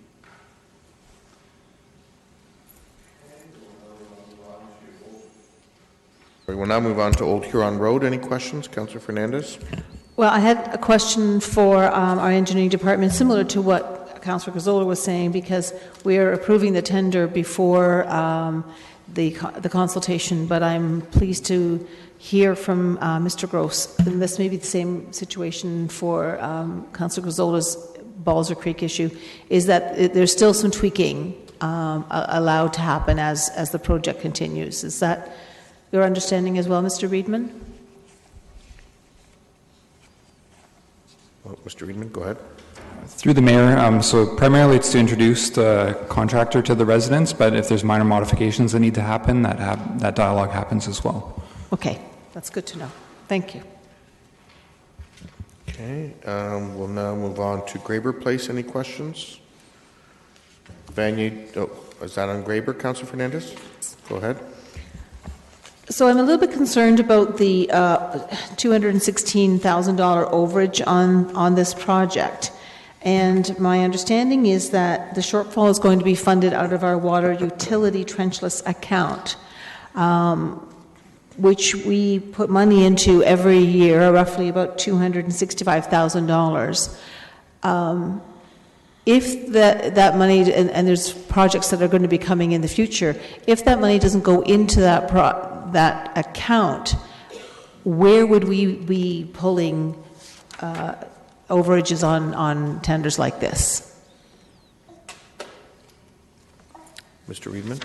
We will now move on to Old Huron Road. Any questions, Councillor Fernandez? Well, I had a question for our engineering department, similar to what Councillor Gazzola was saying, because we are approving the tender before the consultation, but I'm pleased to hear from Mr. Gross, and this may be the same situation for Councillor Gazzola's Balzer Creek issue, is that there's still some tweaking allowed to happen as the project continues. Is that your understanding as well, Mr. Reedman? Well, Mr. Reedman, go ahead. Through the mayor, so primarily it's to introduce the contractor to the residents, but if there's minor modifications that need to happen, that dialogue happens as well. Okay, that's good to know. Thank you. Okay, we'll now move on to Graber Place. Any questions? Vanier, is that on Graber, Councillor Fernandez? Go ahead. So I'm a little bit concerned about the $216,000 overage on this project. And my understanding is that the shortfall is going to be funded out of our water utility trenchless account, which we put money into every year, roughly about $265,000. If that money, and there's projects that are going to be coming in the future, if that money doesn't go into that account, where would we be pulling overages on tenders like this? Mr. Reedman?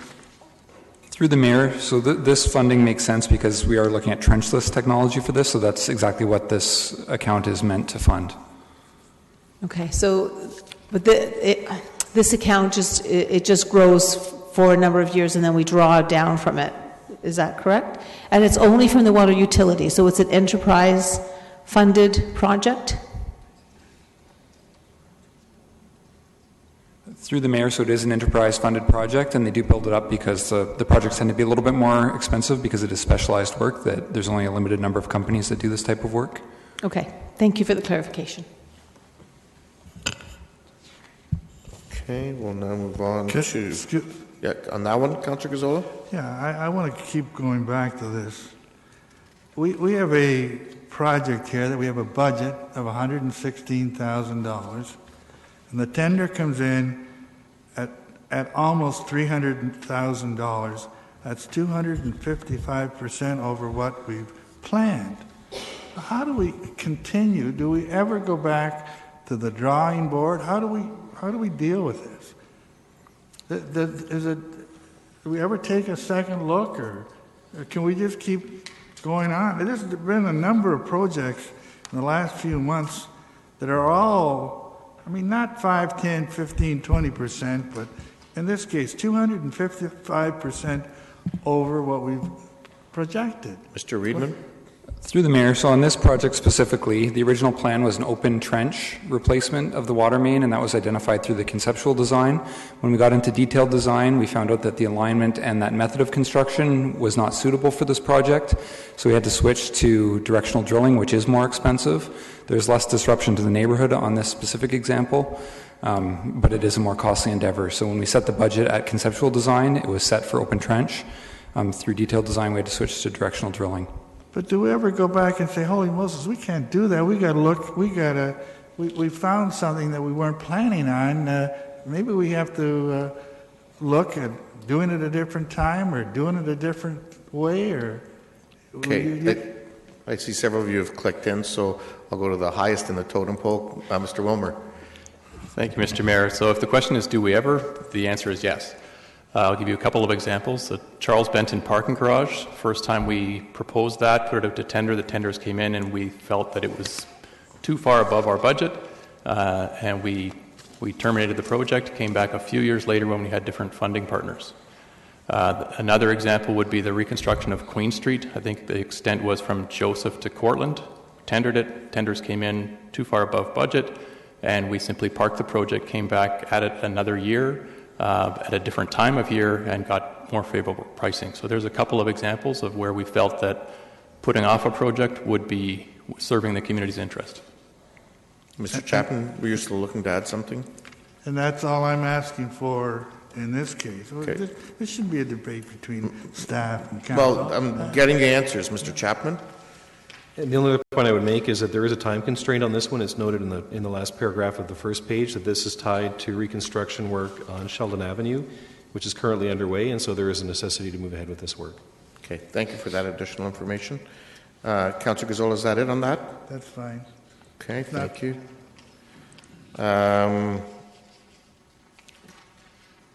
Through the mayor, so this funding makes sense because we are looking at trenchless technology for this, so that's exactly what this account is meant to fund. Okay, so but this account just grows for a number of years and then we draw down from it. Is that correct? And it's only from the water utility, so it's an enterprise funded project? Through the mayor, so it is an enterprise-funded project, and they do build it up because the projects tend to be a little bit more expensive because it is specialized work, that there's only a limited number of companies that do this type of work. Okay, thank you for the clarification. Okay, we'll now move on to... Yeah, on that one, Councillor Gazzola? Yeah, I want to keep going back to this. We have a project here that we have a budget of $116,000, and the tender comes in at almost $300,000. That's 255% over what we've planned. How do we continue? Do we ever go back to the drawing board? How do we deal with this? Do we ever take a second look, or can we just keep going on? There's been a number of projects in the last few months that are all, I mean, not 5, 10, 15, 20%, but in this case, 255% over what we've projected. Mr. Reedman? Through the mayor, so on this project specifically, the original plan was an open trench replacement of the water main, and that was identified through the conceptual design. When we got into detailed design, we found out that the alignment and that method of construction was not suitable for this project, so we had to switch to directional drilling, which is more expensive. There's less disruption to the neighborhood on this specific example, but it is a more costly endeavor. So when we set the budget at conceptual design, it was set for open trench. Through detailed design, we had to switch to directional drilling. But do we ever go back and say, holy Moses, we can't do that. We got to look, we found something that we weren't planning on. Maybe we have to look at doing it a different time or doing it a different way, or... Okay, I see several of you have clicked in, so I'll go to the highest in the totem pole, Mr. Wilmer. Thank you, Mr. Mayor. So if the question is, do we ever? The answer is yes. I'll give you a couple of examples. The Charles Benton parking garage, first time we proposed that, put it out to tender, the tenders came in and we felt that it was too far above our budget, and we terminated the project, came back a few years later when we had different funding partners. Another example would be the reconstruction of Queen Street. I think the extent was from Joseph to Cortland. Tendered it, tenders came in too far above budget, and we simply parked the project, came back at it another year, at a different time of year, and got more favorable pricing. So there's a couple of examples of where we felt that putting off a project would be serving the community's interest. Mr. Chapman, were you still looking to add something? And that's all I'm asking for in this case. Okay. This shouldn't be a debate between staff and council. Well, I'm getting answers. Mr. Chapman? And the only other point I would make is that there is a time constraint on this one. It's noted in the last paragraph of the first page that this is tied to reconstruction work on Sheldon Avenue, which is currently underway, and so there is a necessity to move ahead with this work. Okay, thank you for that additional information. Councillor Gazzola, is that it on that? That's fine. Okay, thank you.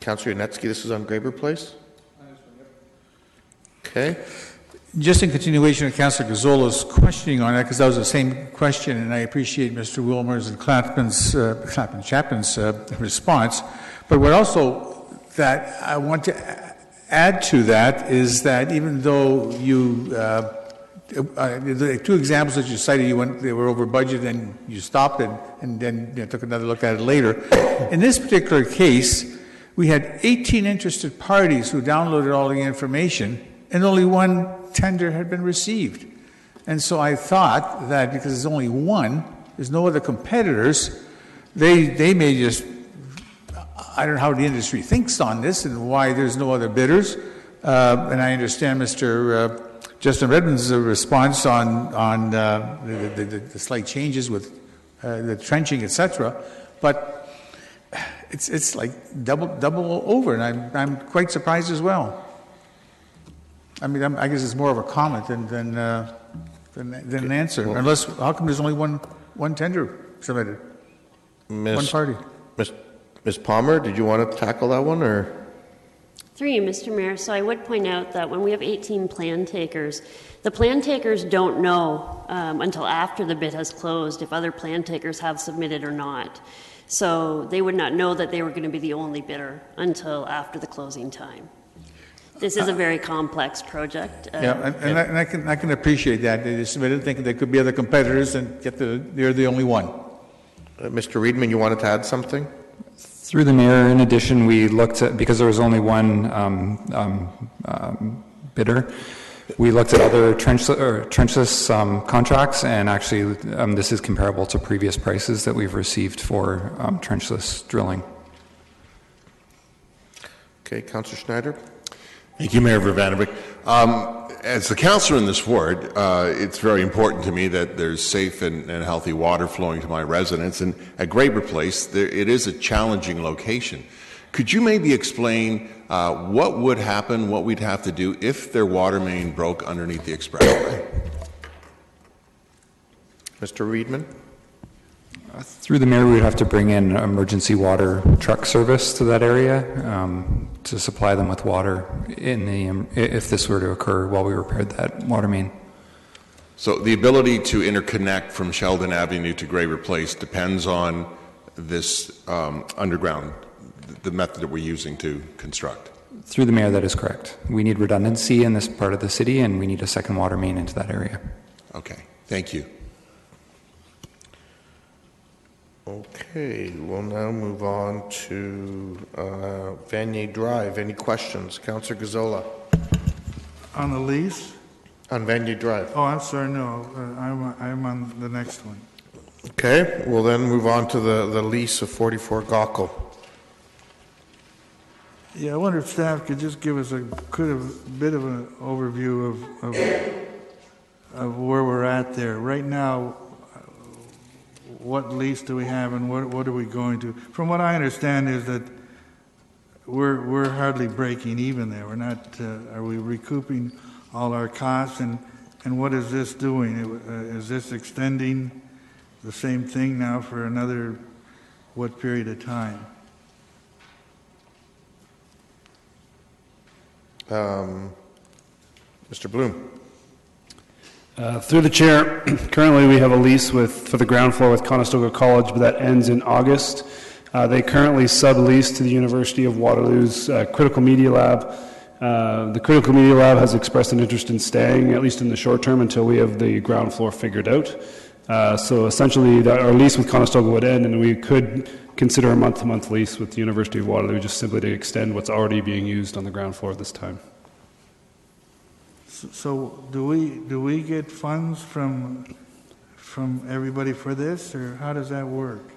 Councillor Yanetsky, this is on Graber Place? Okay. Just in continuation of Councillor Gazzola's questioning on that, because that was the same question, and I appreciate Mr. Wilmer's and Chapman's response. But what also that I want to add to that is that even though you, the two examples that you cited, they were over budget and you stopped it and then took another look at it later. In this particular case, we had 18 interested parties who downloaded all the information, and only one tender had been received. And so I thought that because there's only one, there's no other competitors, they may just, I don't know how the industry thinks on this and why there's no other bidders. And I understand Mr. Justin Redmond's response on the slight changes with the trenching, etc. But it's like double over, and I'm quite surprised as well. I mean, I guess it's more of a comment than an answer. Well, unless, how come there's only one tender submitted? One party. Ms. Palmer, did you want to tackle that one, or? Through you, Mr. Mayor. So I would point out that when we have 18 plan takers, the plan takers don't know until after the bid has closed if other plan takers have submitted or not. So they would not know that they were going to be the only bidder until after the closing time. This is a very complex project. And I can appreciate that. They submitted thinking there could be other competitors, and yet they're the only one. Mr. Reedman, you wanted to add something? Through the mayor, in addition, we looked at, because there was only one bidder, we looked at other trenchless contracts, and actually this is comparable to previous prices that we've received for trenchless drilling. Okay, Councillor Schneider. Thank you, Mayor Verbanevik. As the councillor in this ward, it's very important to me that there's safe and healthy water flowing to my residents. And at Graber Place, it is a challenging location. Could you maybe explain what would happen, what we'd have to do if their water main broke underneath the expressway? Mr. Reedman? Through the mayor, we would have to bring in emergency water truck service to that area to supply them with water if this were to occur while we repaired that water main. So the ability to interconnect from Sheldon Avenue to Graver Place depends on this underground, the method that we're using to construct. Through the mayor, that is correct. We need redundancy in this part of the city, and we need a second water main into that area. Okay, thank you. Okay, we'll now move on to Vanier Drive. Any questions? Councillor Gazzola. On the lease? On Vanier Drive. Oh, I'm sorry, no, I'm on the next one. Okay, we'll then move on to the lease of 44 Gaukel. Yeah, I wonder if staff could just give us a bit of an overview of where we're at there. Right now, what lease do we have and what are we going to? From what I understand is that we're hardly breaking even there. We're not, are we recouping all our costs and what is this doing? Is this extending the same thing now for another, what period of time? Mr. Bloom. Through the chair, currently we have a lease for the ground floor with Conestoga College, but that ends in August. They currently sublease to the University of Waterloo's Critical Media Lab. The Critical Media Lab has expressed an interest in staying, at least in the short term, until we have the ground floor figured out. So essentially, our lease with Conestoga would end, and we could consider a month-to-month lease with the University of Waterloo, just simply to extend what's already being used on the ground floor at this time. So do we get funds from everybody for this, or how does that work?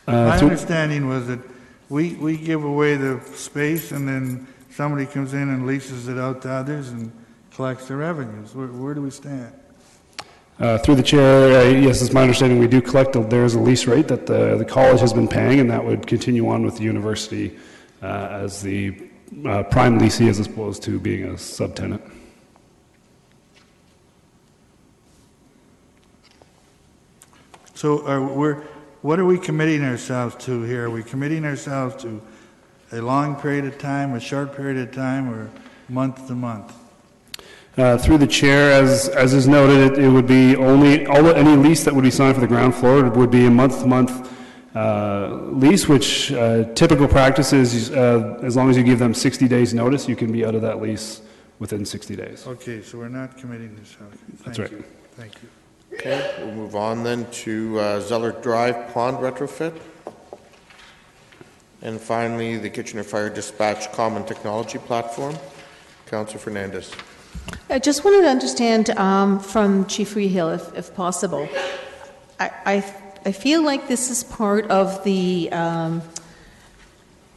My understanding was that we give away the space, and then somebody comes in and leases it out to others and collects the revenues. Where do we stand? Through the chair, yes, it's my understanding we do collect. There's a lease rate that the college has been paying, and that would continue on with the university as the prime leasee as opposed to being a subtenant. So what are we committing ourselves to here? Are we committing ourselves to a long period of time, a short period of time, or month to month? Through the chair, as is noted, it would be any lease that would be signed for the ground floor would be a month-to-month lease, which typical practice is as long as you give them 60 days notice, you can be out of that lease within 60 days. Okay, so we're not committing this. That's right. Thank you. Okay, we'll move on then to Zeller Drive Pond retrofit. And finally, the Kitchener Fire Dispatch Common Technology Platform. Councillor Fernandez. I just wanted to understand from Chief Rehill, if possible. I feel like this is part of the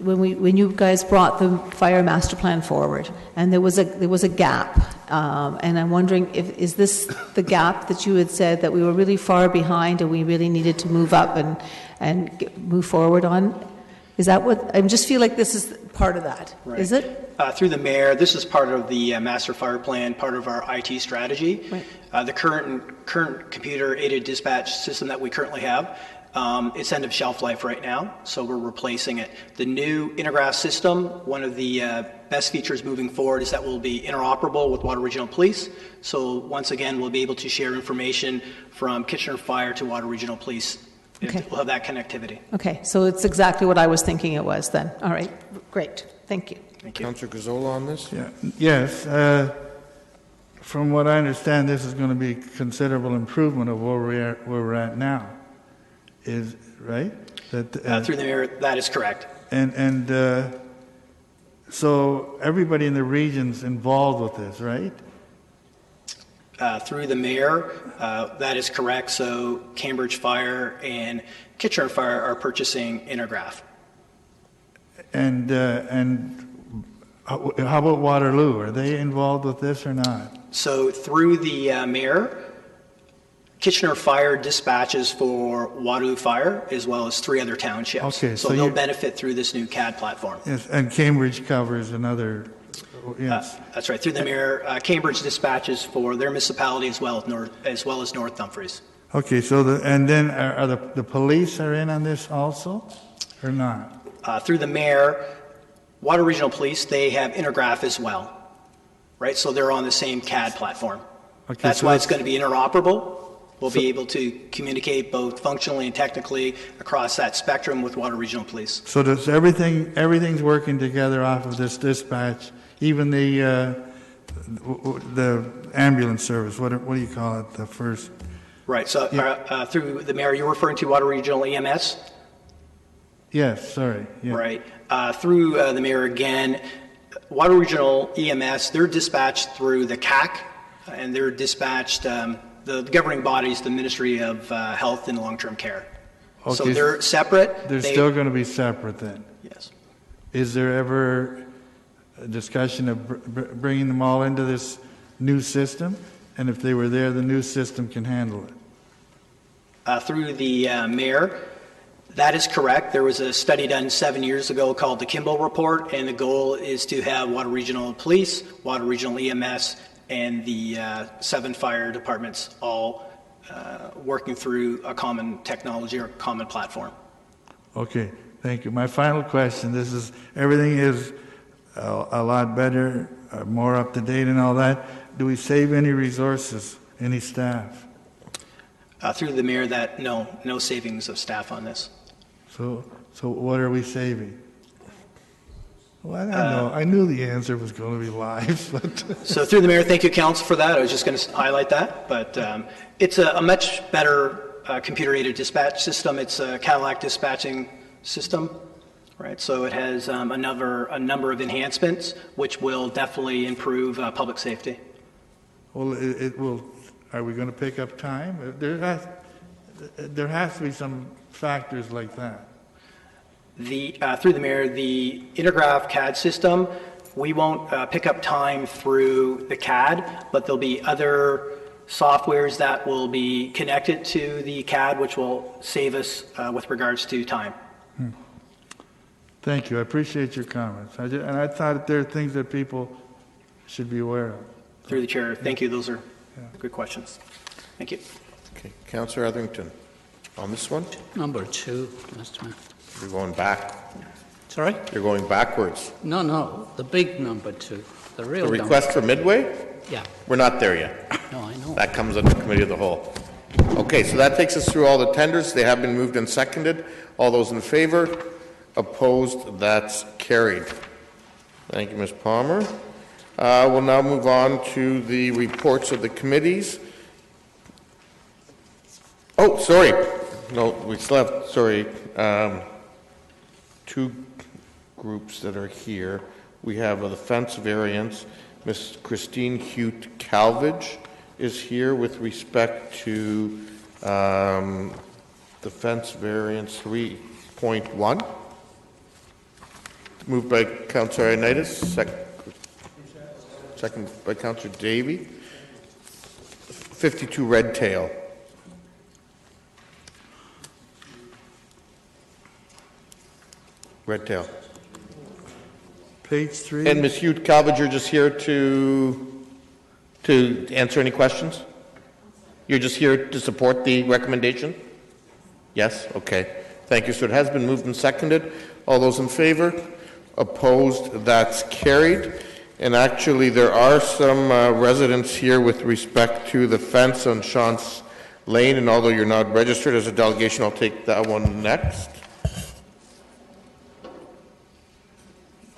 when you guys brought the fire master plan forward, and there was a gap, and I'm wondering is this the gap that you had said that we were really far behind and we really needed to move up and move forward on? Is that what I just feel like this is part of that? Right. Is it? Through the mayor, this is part of the master fire plan, part of our IT strategy. Right. The current computer-aided dispatch system that we currently have, it's end of shelf life right now, so we're replacing it. The new Intergraph system, one of the best features moving forward is that we'll be interoperable with Water Regional Police. So once again, we'll be able to share information from Kitchener Fire to Water Regional Police. Okay. We'll have that connectivity. Okay, so it's exactly what I was thinking it was then. All right, great. Thank you. Thank you. Councillor Gazzola on this? Yeah. Yes. From what I understand, this is going to be considerable improvement of where we're at now. Is right? That through the mayor, that is correct. And so everybody in the region's involved with this, right? Through the mayor, that is correct. So Cambridge Fire and Kitchener Fire are purchasing Intergraph. And how about Waterloo? Are they involved with this or not? So through the mayor, Kitchener Fire dispatches for Waterloo Fire as well as 3 other townships. Okay, so they'll benefit through this new CAD platform. Yes, and Cambridge covers another. Yes, that's right. Through the mayor, Cambridge dispatches for their municipality as well as North Dumfries. Okay, so and then are the police are in on this also, or not? Through the mayor, Water Regional Police, they have Intergraph as well, right? So they're on the same CAD platform. Okay, That's so why it's going to be interoperable. We'll be able to communicate both functionally and technically across that spectrum with Water Regional Police. So does everything's working together off of this dispatch, even the ambulance service? What do you call it? The first. Right. So through the mayor, you're referring to Water Regional EMS? Yes. Sorry. Yeah. Right. Through the mayor again, Water Regional EMS, they're dispatched through the CAC, and they're dispatched. The governing bodies, the Ministry of Health and Long-Term Care. Okay. So they're separate. They're still going to be separate then? Yes. Is there ever a discussion of bringing them all into this new system? And if they were there, the new system can handle it? Through the mayor, that is correct. There was a study done 7 years ago called the Kimball Report, and the goal is to have Water Regional Police, Water Regional EMS, and the 7 fire departments all working through a common technology or common platform. Okay, thank you. My final question, everything is a lot better, more up to date and all that. Do we save any resources, any staff? Through the mayor, no savings of staff on this. So what are we saving? Well, I don't know. I knew the answer was going to be lives. But So through the mayor, thank you, council, for that. I was just going to highlight that. But it's a much better computer-aided dispatch system. It's a Cadillac dispatching system, right? So it has a number of enhancements, which will definitely improve public safety. Well, it will. Are we going to pick up time? There has to be some factors like that. Through the mayor, the Intergraph CAD system, we won't pick up time through the CAD, but there'll be other softwares that will be connected to the CAD, which will save us with regards to time. Thank you. I appreciate your comments. And I thought there are things that people should be aware of. Through the chair, thank you. Those are good questions. Thank you. Okay, Councillor Etherington, on this one? Number 2, Mr. Mayor. You're going back. Sorry? You're going backwards. No, the big number 2, the real The request for Midway? Yeah. We're not there yet. No, I know. That comes under Committee of the Whole. Okay, so that takes us through all the tenders. They have been moved and seconded. All those in favor? Opposed? That's carried. Thank you, Ms. Palmer. We'll now move on to the reports of the committees. Oh, sorry. No, we still have, sorry, 2 groups that are here. We have the fence variance. Ms. Christine Hute-Calvage is here with respect to the fence variance 3.1. Moved by Councillor Ioannidis, second by Councillor Davey. 52 Red Tail. Red Tail. Page 3. And Ms. Hute-Calvage, you're just here to answer any questions? You're just here to support the recommendation? Yes? Okay. Thank you. So it has been moved and seconded. All those in favor? Opposed? That's carried. And actually, there are some residents here with respect to the fence on Chance Lane, and although you're not registered as a delegation, I'll take that one next.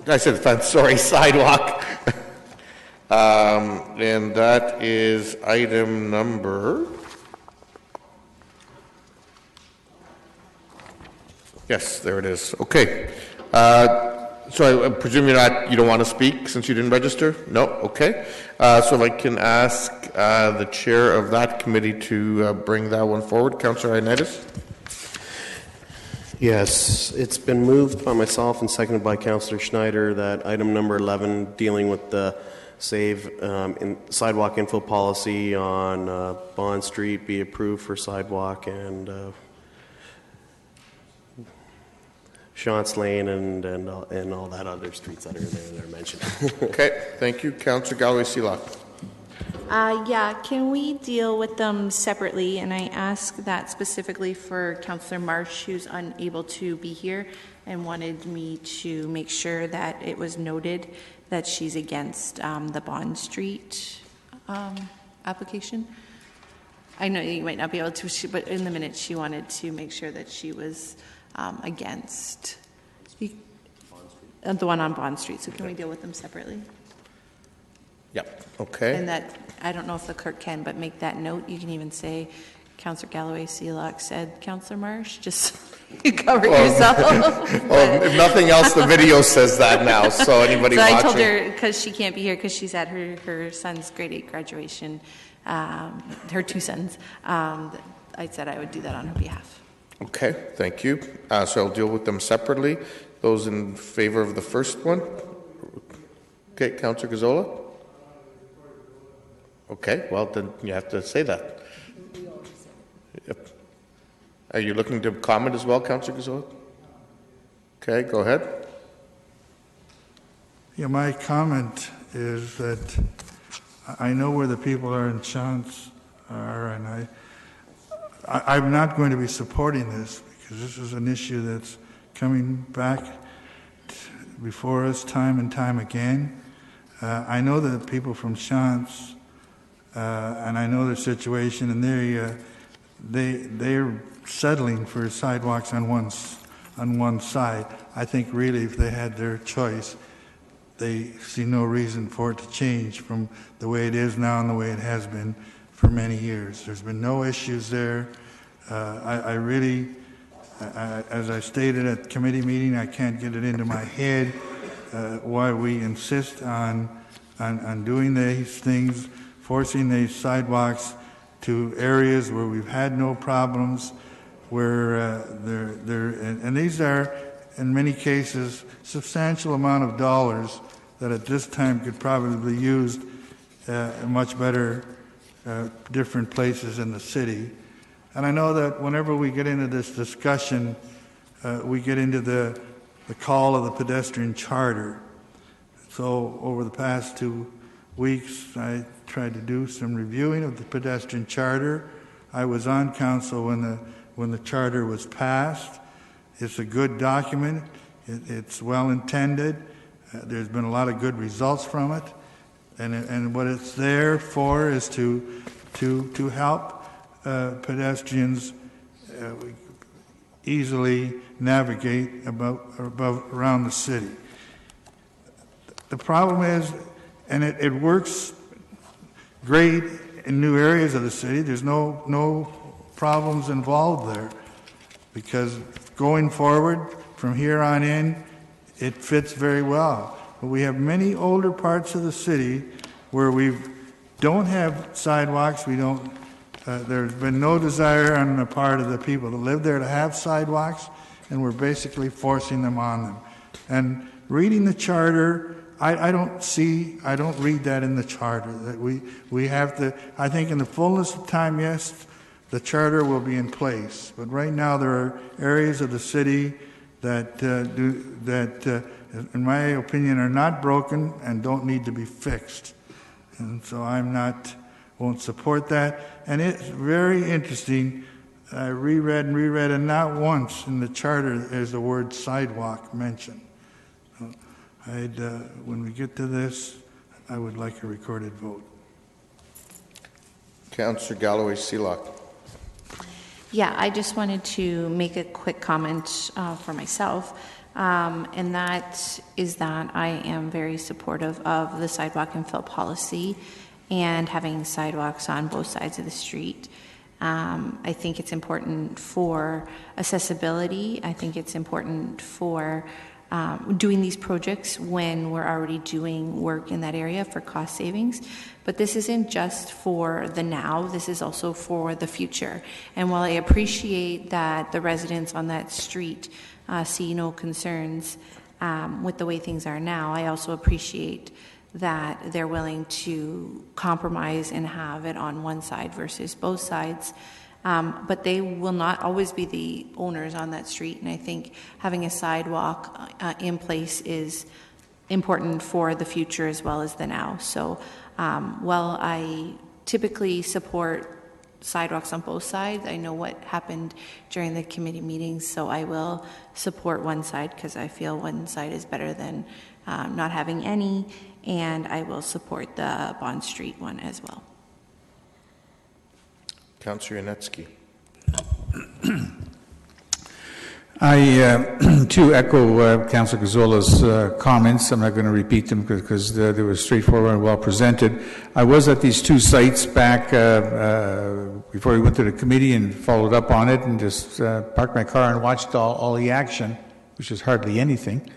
I said fence, sorry, sidewalk. And that is item number... Yes, there it is. Okay. So I presume you don't want to speak since you didn't register? No? Okay. So if I can ask the chair of that committee to bring that one forward. Councillor Ioannidis? Yes, it's been moved by myself and seconded by Councillor Schneider that item number 11, dealing with the sidewalk info policy on Bond Street, be approved for sidewalk, and Chance Lane and all that other streets that are mentioned. Okay, thank you. Councillor Galloway-Seelock. Yeah, can we deal with them separately? And I ask that specifically for Councillor Marsh, who's unable to be here and wanted me to make sure that it was noted that she's against the Bond Street application. I know you might not be able to, but in the minute she wanted to make sure that she was against the one on Bond Street. So can we deal with them separately? Yep. Okay. And that, I don't know if the clerk can, but make that note. You can even say, Councillor Galloway Seelock said, Councillor Marsh, just cover yourself. Well, if nothing else, the video says that now, so anybody watching. I told her, because she can't be here, because she's at her son's grade 8 graduation, her 2 sons, I said I would do that on her behalf. Okay, thank you. So I'll deal with them separately. Those in favor of the first one? Okay, Councillor Gazzola? Okay, well, then you have to say that. Yep. Are you looking to comment as well, Councillor Gazzola? Okay, go ahead. Yeah, my comment is that I know where the people are in Chance are, and I'm not going to be supporting this because this is an issue that's coming back before us time and time again. I know the people from Chance, and I know their situation, and they're settling for sidewalks on one side. I think really if they had their choice, they see no reason for it to change from the way it is now and the way it has been for many years. There's been no issues there. I really, as I stated at the committee meeting, I can't get it into my head why we insist on doing these things, forcing these sidewalks to areas where we've had no problems, where and these are, in many cases, substantial amount of dollars that at this time could probably be used much better different places in the city. And I know that whenever we get into this discussion, we get into the call of the pedestrian charter. So over the past 2 weeks, I tried to do some reviewing of the pedestrian charter. I was on council when the charter was passed. It's a good document. It's well intended. There's been a lot of good results from it, and what it's there for is to help pedestrians easily navigate around the city. The problem is, and it works great in new areas of the city. There's no problems involved there, because going forward from here on in, it fits very well. But we have many older parts of the city where we don't have sidewalks. We don't. There's been no desire on the part of the people that live there to have sidewalks, and we're basically forcing them on them. And reading the charter, I don't read that in the charter. That we have to. I think in the fullness of time, yes, the charter will be in place. But right now, there are areas of the city that in my opinion, are not broken and don't need to be fixed. And so won't support that. And it's very interesting. I reread, and not once in the charter is the word sidewalk mentioned. So when we get to this, I would like a recorded vote. Councillor Galloway Seelock. Yeah, I just wanted to make a quick comment for myself, and that is that I am very supportive of the sidewalk and fill policy and having sidewalks on both sides of the street. I think it's important for accessibility. I think it's important for doing these projects when we're already doing work in that area for cost savings. But this isn't just for the now, this is also for the future. And while I appreciate that the residents on that street see no concerns with the way things are now, I also appreciate that they're willing to compromise and have it on one side versus both sides. But they will not always be the owners on that street, and I think having a sidewalk in place is important for the future as well as the now. So While I typically support sidewalks on both sides, I know what happened during the committee meetings, so I will support one side because I feel one side is better than not having any, and I will support the Bond Street one as well. Councillor Yanetsky. I, too, echo Councillor Gazzola's comments. I'm not going to repeat them because they were straightforward and well presented. I was at these two sites back before we went to the committee and followed up on it and just parked my car and watched all the action, which is hardly anything,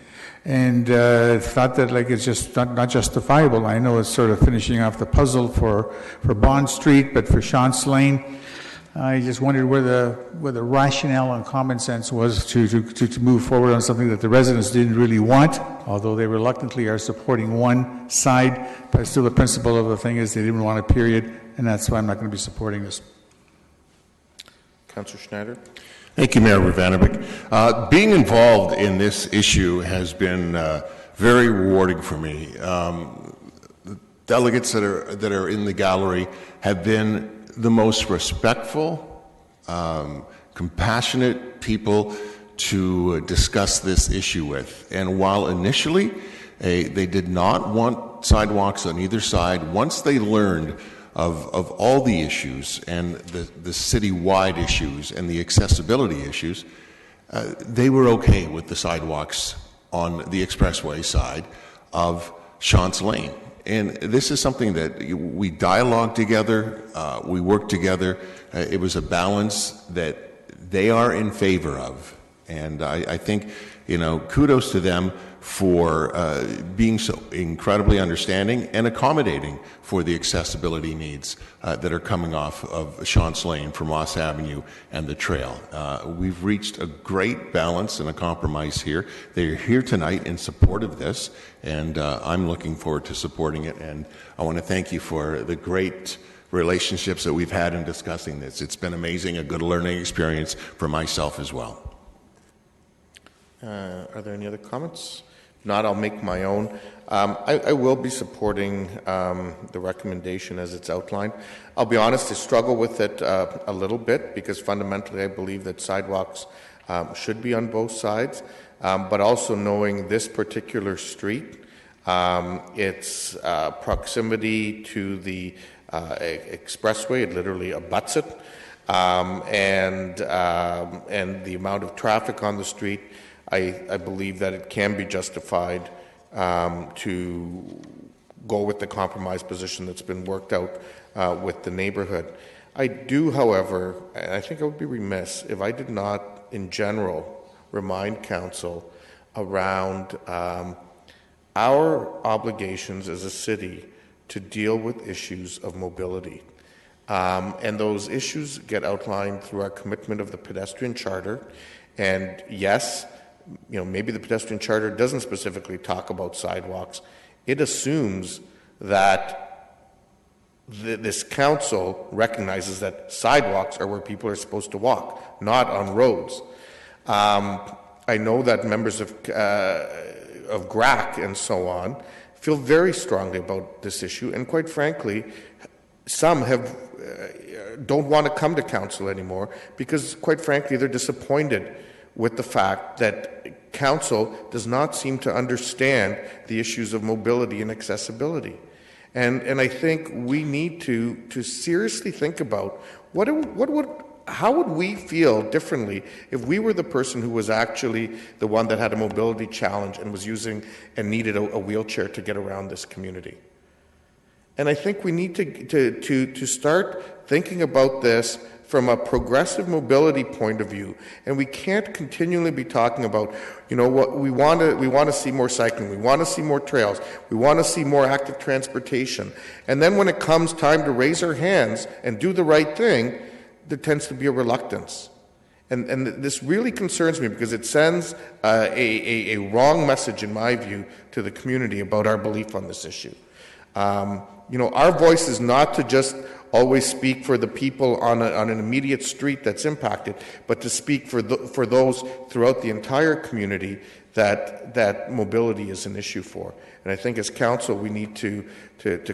and thought that like it's just not justifiable. I know it's sort of finishing off the puzzle for Bond Street, but for Chance Lane, I just wondered where the rationale and common sense was to move forward on something that the residents didn't really want, although they reluctantly are supporting one side. But still, the principle of the thing is they didn't want a period, and that's why I'm not going to be supporting this. Councillor Schneider. Thank you, Mayor Ravanovich. Being involved in this issue has been very rewarding for me. The delegates that are in the gallery have been the most respectful, compassionate people to discuss this issue with. And while initially they did not want sidewalks on either side, once they learned of all the issues and the city-wide issues and the accessibility issues, they were okay with the sidewalks on the expressway side of Chance Lane. And this is something that we dialogue together, we work together. It was a balance that they are in favor of. And I think, kudos to them for being so incredibly understanding and accommodating for the accessibility needs that are coming off of Chance Lane from Moss Avenue and the trail. We've reached a great balance and a compromise here. They're here tonight in support of this, and I'm looking forward to supporting it. And I want to thank you for the great relationships that we've had in discussing this. It's been amazing, a good learning experience for myself as well. Are there any other comments? If not, I'll make my own. I will be supporting the recommendation as it's outlined. I'll be honest, I struggle with it a little bit because fundamentally I believe that sidewalks should be on both sides, but also knowing this particular street, its proximity to the expressway, it literally abuts it, and the amount of traffic on the street, I believe that it can be justified to go with the compromise position that's been worked out with the neighborhood. I do, however, and I think I would be remiss if I did not, in general, remind Council around our obligations as a city to deal with issues of mobility. And those issues get outlined through our commitment of the pedestrian charter. And yes, maybe the pedestrian charter doesn't specifically talk about sidewalks. It assumes that this council recognizes that sidewalks are where people are supposed to walk, not on roads. I know that members of GRAC and so on feel very strongly about this issue, and quite frankly, some don't want to come to council anymore because, quite frankly, they're disappointed with the fact that council does not seem to understand the issues of mobility and accessibility. And I think we need to seriously think about how would we feel differently if we were the person who was actually the one that had a mobility challenge and was using and needed a wheelchair to get around this community. And I think we need to start thinking about this from a progressive mobility point of view, and we can't continually be talking about, what we want to see more cycling, we want to see more trails, we want to see more active transportation, and then when it comes time to raise our hands and do the right thing, there tends to be a reluctance. And this really concerns me because it sends a wrong message, in my view, to the community about our belief on this issue. Our voice is not to just always speak for the people on an immediate street that's impacted, but to speak for those throughout the entire community that mobility is an issue for. And I think as council, we need to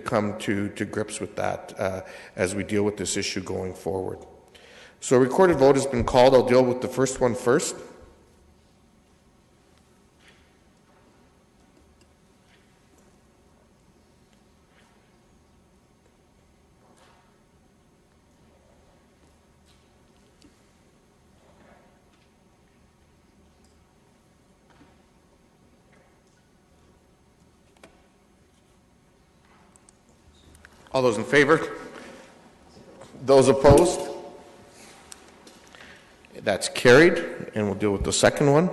come to grips with that as we deal with this issue going forward. So a recorded vote has been called. I'll deal with the first one first. All those in favor? Those opposed? That's carried, and we'll deal with the second one.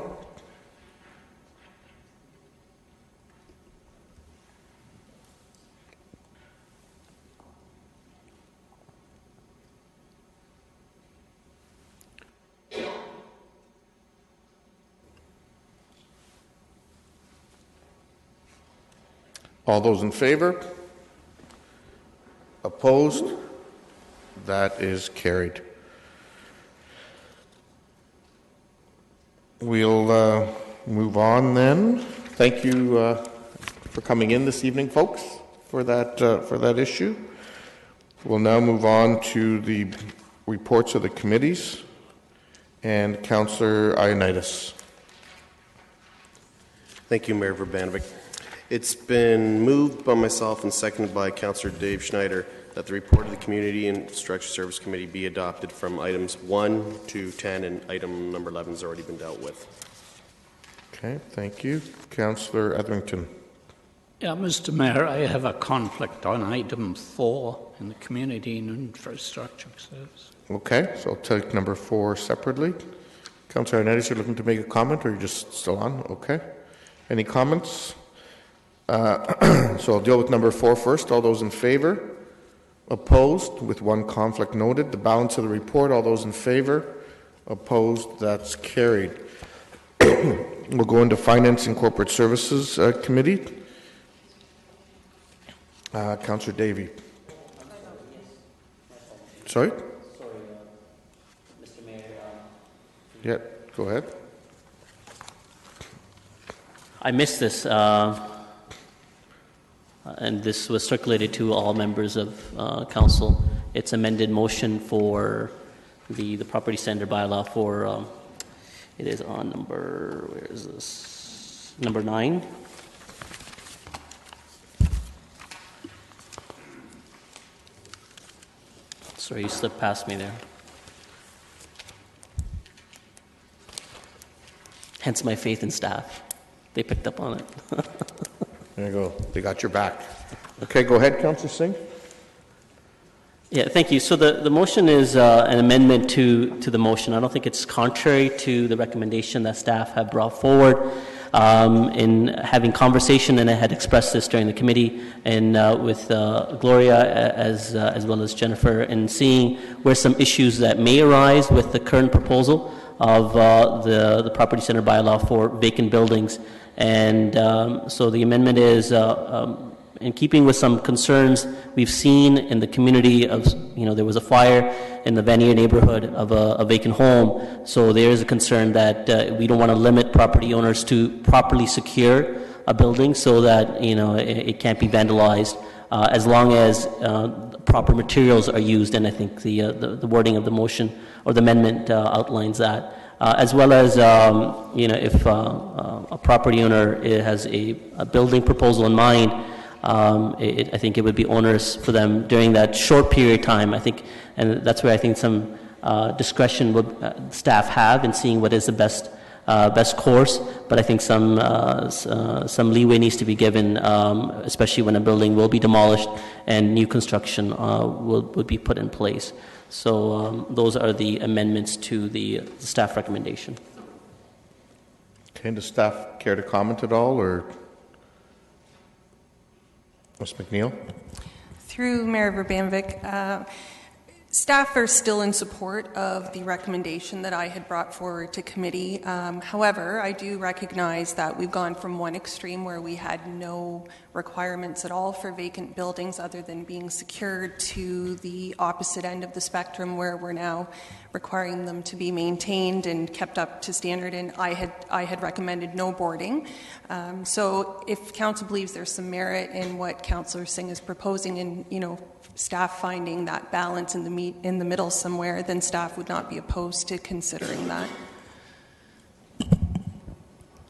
All those in favor? Opposed? That is carried. We'll move on then. Thank you for coming in this evening, folks, for that issue. We'll now move on to the reports of the committees, and Councillor Ioannidis. Thank you, Mayor Urbanovic. It's been moved by myself and seconded by Councillor Dave Schneider that the report of the Community and Infrastructure Service Committee be adopted from items 1 to 10, and item number 11 has already been dealt with. Okay, thank you. Councillor Etherington. Yeah, Mr. Mayor, I have a conflict on item 4 in the Community and Infrastructure Service. Okay, so I'll take number 4 separately. Councillor Ioannidis, you're looking to make a comment, or you're just still on? Okay. Any comments? So I'll deal with number 4 first. All those in favor? Opposed? With one conflict noted. The balance of the report, all those in favor? Opposed? That's carried. We'll go into Finance and Corporate Services Committee. Councillor Davey. Sorry? Mr. Mayor. Yeah, go ahead. I missed this, and this was circulated to all members of council. It's amended motion for the property standard bylaw for, it is on number, where is this? Number 9. Sorry, you slipped past me there. Hence my faith in staff. They picked up on it. There you go. They got your back. Okay, go ahead, Councillor Singh. Yeah, thank you. So the motion is an amendment to the motion. I don't think it's contrary to the recommendation that staff have brought forward. In having conversation, and I had expressed this during the committee, and with Gloria as well as Jennifer, and seeing where some issues that may arise with the current proposal of the property center bylaw for vacant buildings. And so the amendment is in keeping with some concerns we've seen in the community of, there was a fire in the Vanier neighborhood of a vacant home. So there is a concern that we don't want to limit property owners to properly secure a building so that, it can't be vandalized as long as proper materials are used. And I think the wording of the motion or the amendment outlines that. As well as, if a property owner has a building proposal in mind, I think it would be onerous for them during that short period of time. I think, and that's where I think some discretion would staff have in seeing what is the best course. But I think some leeway needs to be given, especially when a building will be demolished and new construction would be put in place. So those are the amendments to the staff recommendation. Okay, does staff care to comment at all, or Ms. McNeil? Through Mayor Urbanovic, Staff are still in support of the recommendation that I had brought forward to committee. However, I do recognize that we've gone from one extreme where we had no requirements at all for vacant buildings other than being secured to the opposite end of the spectrum where we're now requiring them to be maintained and kept up to standard, and I had recommended no boarding. So if council believes there's some merit in what Councillor Singh is proposing and, staff finding that balance in the middle somewhere, then staff would not be opposed to considering that.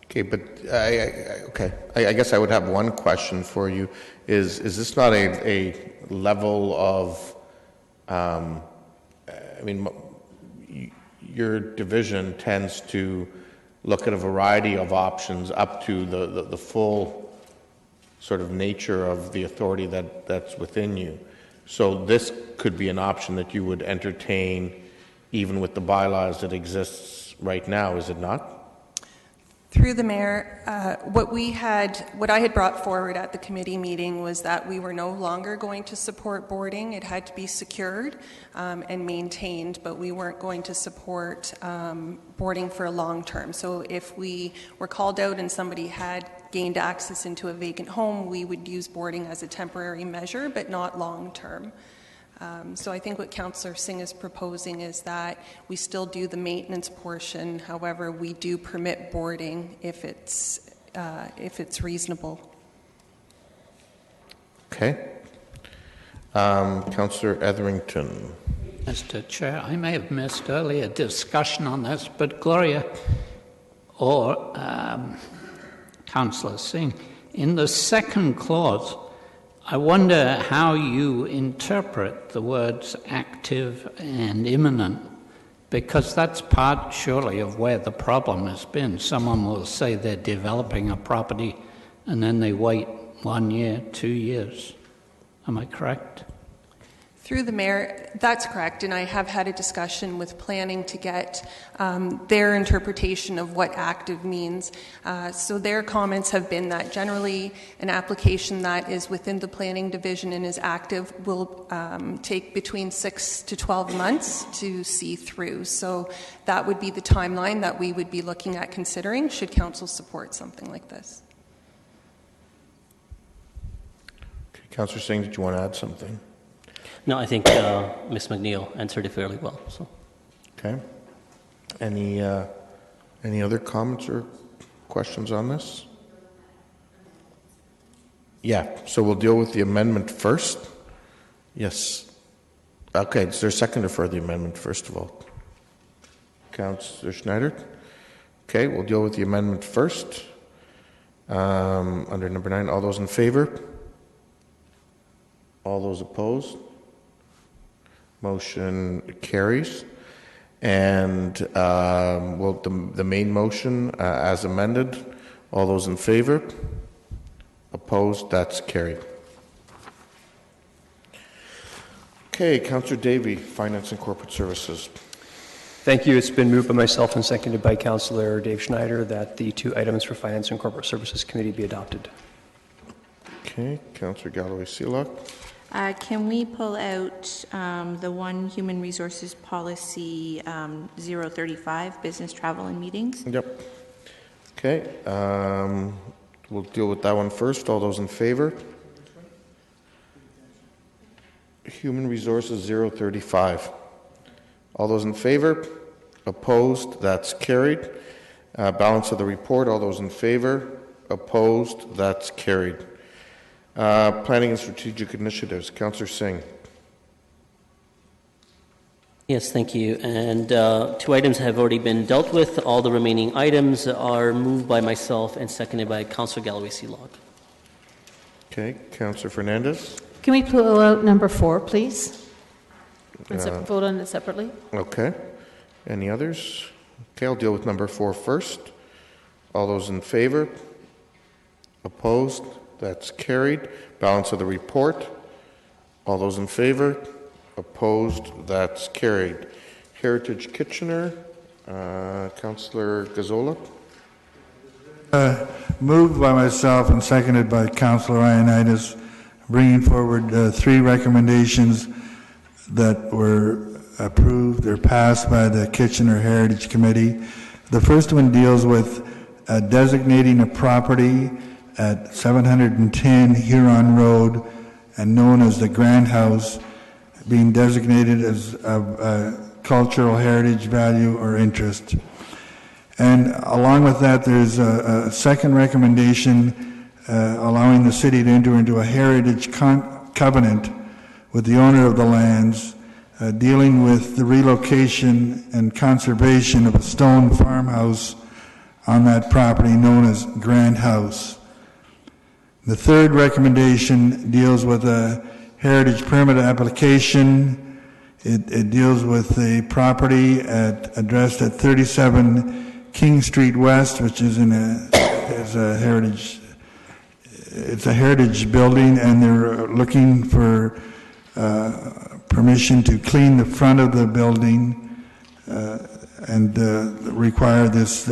Okay, but I guess I would have one question for you. Is this not a level of, your division tends to look at a variety of options up to the full sort of nature of the authority that's within you. So this could be an option that you would entertain even with the bylaws that exists right now, is it not? Through the Mayor, what I had brought forward at the committee meeting was that we were no longer going to support boarding. It had to be secured and maintained, but we weren't going to support boarding for a long term. So if we were called out and somebody had gained access into a vacant home, we would use boarding as a temporary measure, but not long term. So I think what Councillor Singh is proposing is that we still do the maintenance portion. However, we do permit boarding if it's reasonable. Okay. Councillor Etherington. Mr. Chair, I may have missed earlier discussion on this, but Gloria or Councillor Singh, in the second clause, I wonder how you interpret the words active and imminent, because that's part, surely, of where the problem has been. Someone will say they're developing a property and then they wait 1 year, 2 years. Am I correct? Through the Mayor, that's correct, and I have had a discussion with planning to get their interpretation of what active means. So their comments have been that generally an application that is within the planning division and is active will take between 6 to 12 months to see through. So that would be the timeline that we would be looking at considering should council support something like this. Okay, Councillor Singh, did you want to add something? No, I think Ms. McNeil answered it fairly well. So. Okay. Any other comments or questions on this? Yeah, so we'll deal with the amendment first. Yes. Okay, is there a seconder for the amendment, first of all? Councillor Schneider? Okay, we'll deal with the amendment first. Under number 9, all those in favor? All those opposed? Motion carries. And the main motion as amended, all those in favor? Opposed? That's carried. Okay, Councillor Davey, Finance and Corporate Services. Thank you. It's been moved by myself and seconded by Councillor Dave Schneider that the 2 items for Finance and Corporate Services Committee be adopted. Okay, Councillor Galloway-Seelock. Can we pull out the one Human Resources Policy 035, Business Travel and Meetings? Yep. Okay, we'll deal with that one first. All those in favor? Human Resources 035. All those in favor? Opposed? That's carried. Balance of the report. All those in favor? Opposed? That's carried. Planning and Strategic Initiatives. Councillor Singh. Yes, thank you. And 2 items have already been dealt with. All the remaining items are moved by myself and seconded by Councillor Galloway-Seelock. Okay, Councillor Fernandez. Can we pull out number 4, please? And vote on it separately. Okay. Any others? Okay, I'll deal with number 4 first. All those in favor? Opposed? That's carried. Balance of the report. All those in favor? Opposed? That's carried. Heritage Kitchener. Councillor Gazzola. Moved by myself and seconded by Councillor Ioannidis, bringing forward 3 recommendations that were approved or passed by the Kitchener Heritage Committee. The first one deals with designating a property at 710 Huron Road and known as the Grand House, being designated as of cultural heritage value or interest. And along with that, there's a second recommendation allowing the city to enter into a heritage covenant with the owner of the lands, dealing with the relocation and conservation of a stone farmhouse on that property known as Grand House. The third recommendation deals with a heritage permit application. It deals with a property addressed at 37 King Street West, which is is a heritage. It's a heritage building, and they're looking for permission to clean the front of the building and require this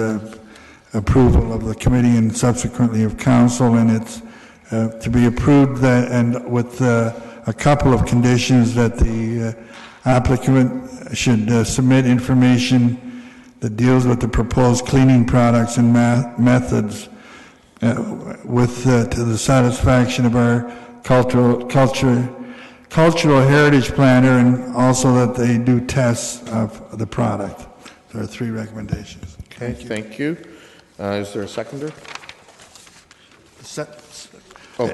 approval of the committee and subsequently of council, and it's to be approved that, and with a couple of conditions that the applicant should submit information that deals with the proposed cleaning products and methods to the satisfaction of our cultural heritage planner, and also that they do tests of the product. There are three recommendations. Okay, thank you. Is there a seconder?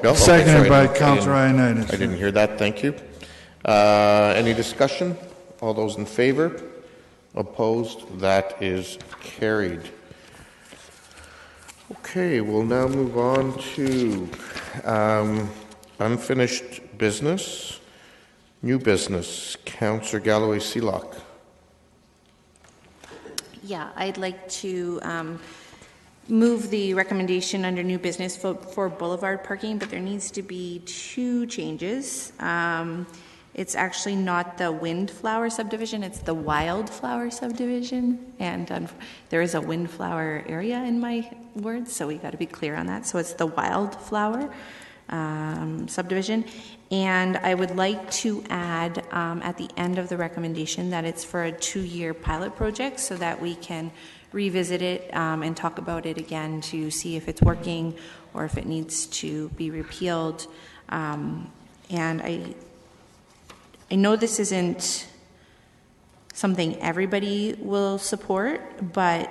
Bill? Seconded by Sorry, Councillor Ioannidis. I didn't hear that. Thank you. Any discussion? All those in favor? Opposed? That is carried. Okay, we'll now move on to unfinished business. New business. Councillor Galloway-Sealock. Yeah, I'd like to move the recommendation under new business for boulevard parking, but there needs to be two changes. It's actually not the Windflower subdivision, it's the Wildflower subdivision, and there is a Windflower area in my words, so we got to be clear on that. So it's the Wildflower subdivision, and I would like to add at the end of the recommendation that it's for a 2-year pilot project so that we can revisit it and talk about it again to see if it's working or if it needs to be repealed. And I know this isn't something everybody will support, but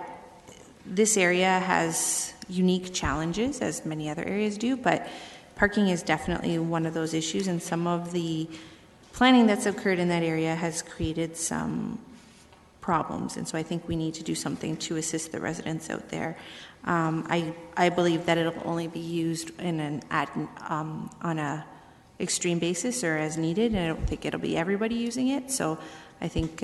this area has unique challenges, as many other areas do, but parking is definitely one of those issues, and some of the planning that's occurred in that area has created some problems, and so I think we need to do something to assist the residents out there. I believe that it'll only be used in on a extreme basis or as needed, and I don't think it'll be everybody using it. So I think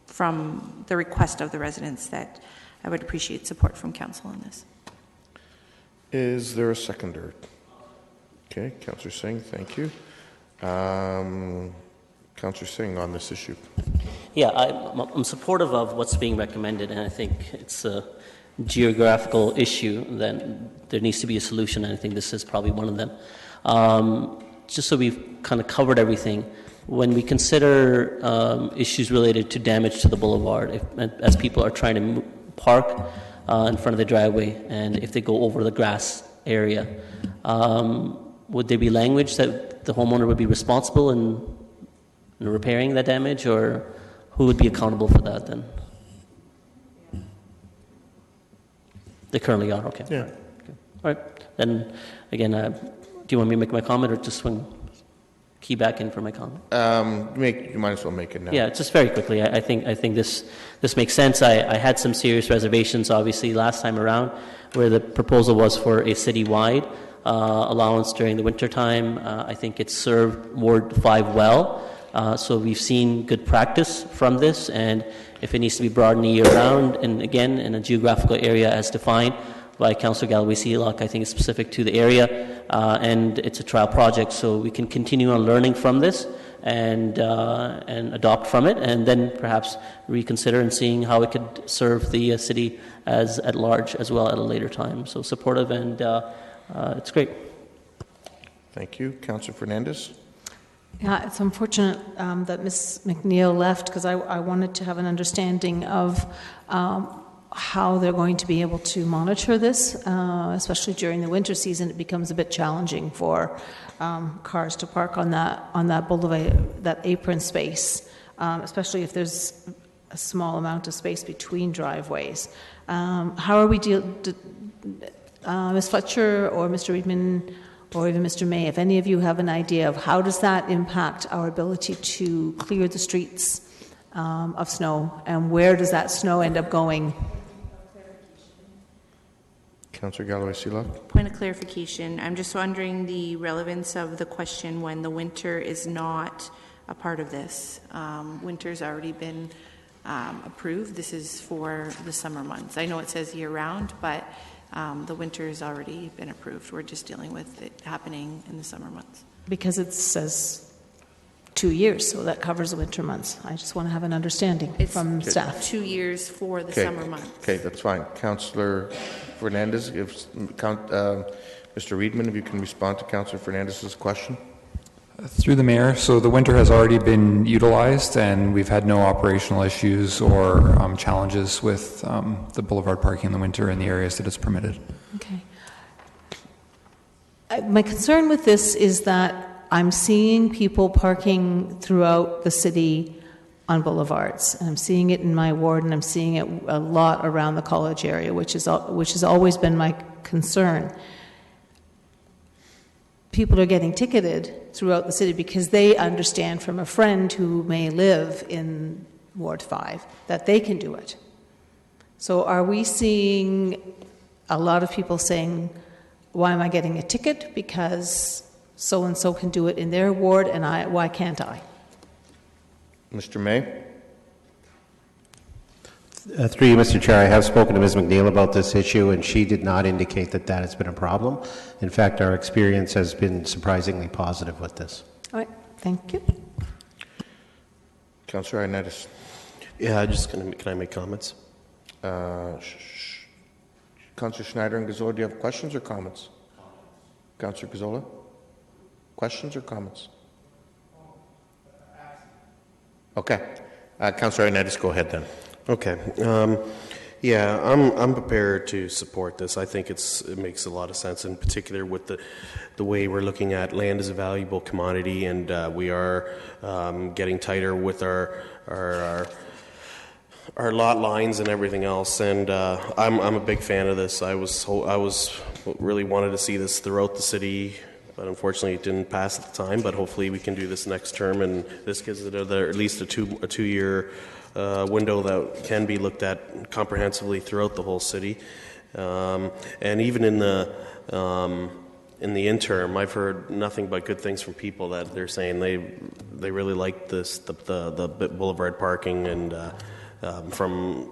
from the request of the residents that I would appreciate support from council on this. Is there a seconder? Okay, Councillor Singh, thank you. Councillor Singh on this issue. Yeah, I'm supportive of what's being recommended, and I think it's a geographical issue that there needs to be a solution, and I think this is probably one of them. Just so we've kind of covered everything, when we consider issues related to damage to the boulevard, as people are trying to park in front of the driveway, and if they go over the grass area, would there be language that the homeowner would be responsible in repairing that damage, or who would be accountable for that then? They currently are, okay. Yeah. Okay. All right. Then, again, do you want me to make my comment or just swing key back in for my comment? You might as well make it now. Yeah, just very quickly. I think this makes sense. I had some serious reservations, obviously, last time around, where the proposal was for a citywide allowance during the wintertime. I think it served Ward 5 well. So we've seen good practice from this, and if it needs to be broadened year-round, and again, in a geographical area as defined by Councillor Galloway-Sealock, I think it's specific to the area, and it's a trial project, so we can continue on learning from this and adopt from it, and then perhaps reconsider and seeing how it could serve the city as at large as well at a later time. So supportive, and it's great. Thank you. Councillor Fernandez. Yeah, it's unfortunate that Ms. McNeil left because I wanted to have an understanding of how they're going to be able to monitor this, especially during the winter season. It becomes a bit challenging for cars to park on that boulevard, that apron space, especially if there's a small amount of space between driveways. How are we Ms. Fletcher or Mr. Reedman or even Mr. May, if any of you have an idea of how does that impact our ability to clear the streets of snow, and where does that snow end up going? Councillor Galloway-Seelock. Point of clarification. I'm just wondering the relevance of the question when the winter is not a part of this. Winter's already been approved. This is for the summer months. I know it says year-round, but the winter has already been approved. We're just dealing with it happening in the summer months. Because it says 2 years, so that covers the winter months. I just want to have an understanding from staff. 2 years for the summer months. Okay, that's fine. Councillor Fernandez, if Mr. Reedman, if you can respond to Councillor Fernandez's question. Through the mayor, so the winter has already been utilized and we've had no operational issues or challenges with the boulevard parking in the winter in the areas that it's permitted. Okay. My concern with this is that I'm seeing people parking throughout the city on boulevards, and I'm seeing it in my ward, and I'm seeing it a lot around the college area, which has always been my concern. People are getting ticketed throughout the city because they understand from a friend who may live in Ward 5 that they can do it. So are we seeing a lot of people saying, why am I getting a ticket? Because so-and-so can do it in their ward, and why can't I? Mr. May? Through you, Mr. Chair, I have spoken to Ms. McNeil about this issue, and she did not indicate that that has been a problem. In fact, our experience has been surprisingly positive with this. All right, thank you. Councillor Ioannidis. Yeah, can I make comments? Councillor Schneider and Gazzola, do you have questions or comments? Councillor Gazzola? Questions or comments? Okay. Councillor Ioannidis, go ahead then. Okay. Yeah, I'm prepared to support this. I think it makes a lot of sense, in particular with the way we're looking at land as a valuable commodity, and we are getting tighter with our lot lines and everything else. And I'm a big fan of this. I was really wanted to see this throughout the city, but unfortunately it didn't pass at the time. But hopefully we can do this next term, and this gives it at least a two-year window that can be looked at comprehensively throughout the whole city. And even in the interim, I've heard nothing but good things from people that they're saying they really like this, the boulevard parking, and from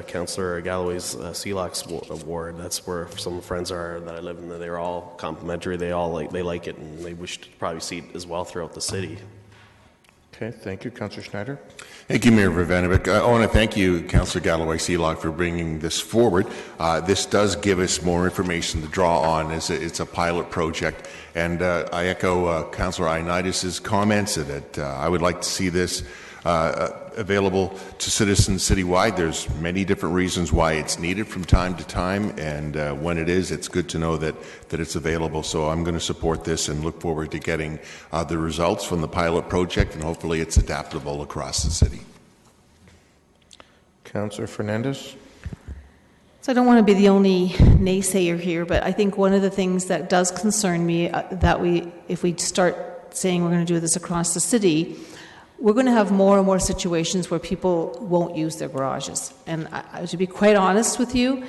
Councillor Galloway's Seelock's ward. That's where some friends are that I live in. They're all complimentary. They like it, and they wish to probably see it as well throughout the city. Okay, thank you. Councillor Schneider. Thank you, Mayor Vrivanovic. I want to thank you, Councillor Galloway-Seelock, for bringing this forward. This does give us more information to draw on. It's a pilot project, and I echo Councillor Ioannidis' comments that I would like to see this available to citizens citywide. There's many different reasons why it's needed from time to time, and when it is, it's good to know that it's available. So I'm going to support this and look forward to getting the results from the pilot project, and hopefully it's adaptable across the city. Councillor Fernandez. So I don't want to be the only naysayer here, but I think one of the things that does concern me that if we start saying we're going to do this across the city, we're going to have more and more situations where people won't use their garages. And to be quite honest with you,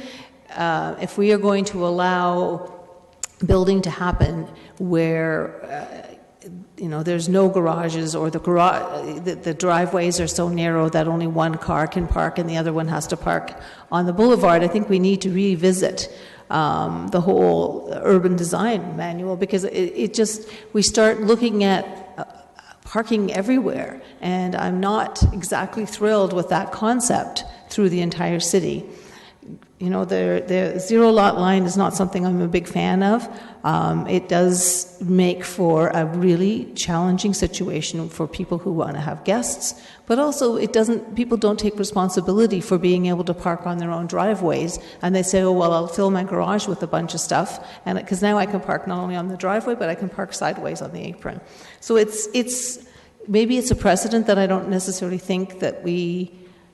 if we are going to allow building to happen where there's no garages, or the driveways are so narrow that only one car can park and the other one has to park on the boulevard, I think we need to revisit the whole urban design manual, because we start looking at parking everywhere, and I'm not exactly thrilled with that concept through the entire city. the zero lot line is not something I'm a big fan of. It does make for a really challenging situation for people who want to have guests, but also people don't take responsibility for being able to park on their own driveways, and they say, oh, well, I'll fill my garage with a bunch of stuff, and because now I can park not only on the driveway, but I can park sideways on the apron. So maybe it's a precedent that I don't necessarily think that we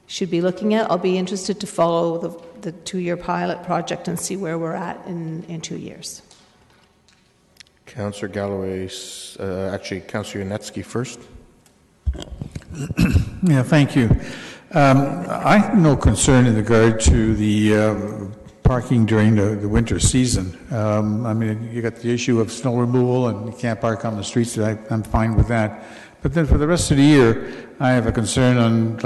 should be looking at. I'll be interested to follow the 2-year pilot project and see where we're at in 2 years. Councillor Galloway, Councillor Yonetsky first. Yeah, thank you. I have no concern in regard to the parking during the winter season. I mean, you got the issue of snow removal and you can't park on the streets, so I'm fine with that. But then for the rest of the year, I have a concern on,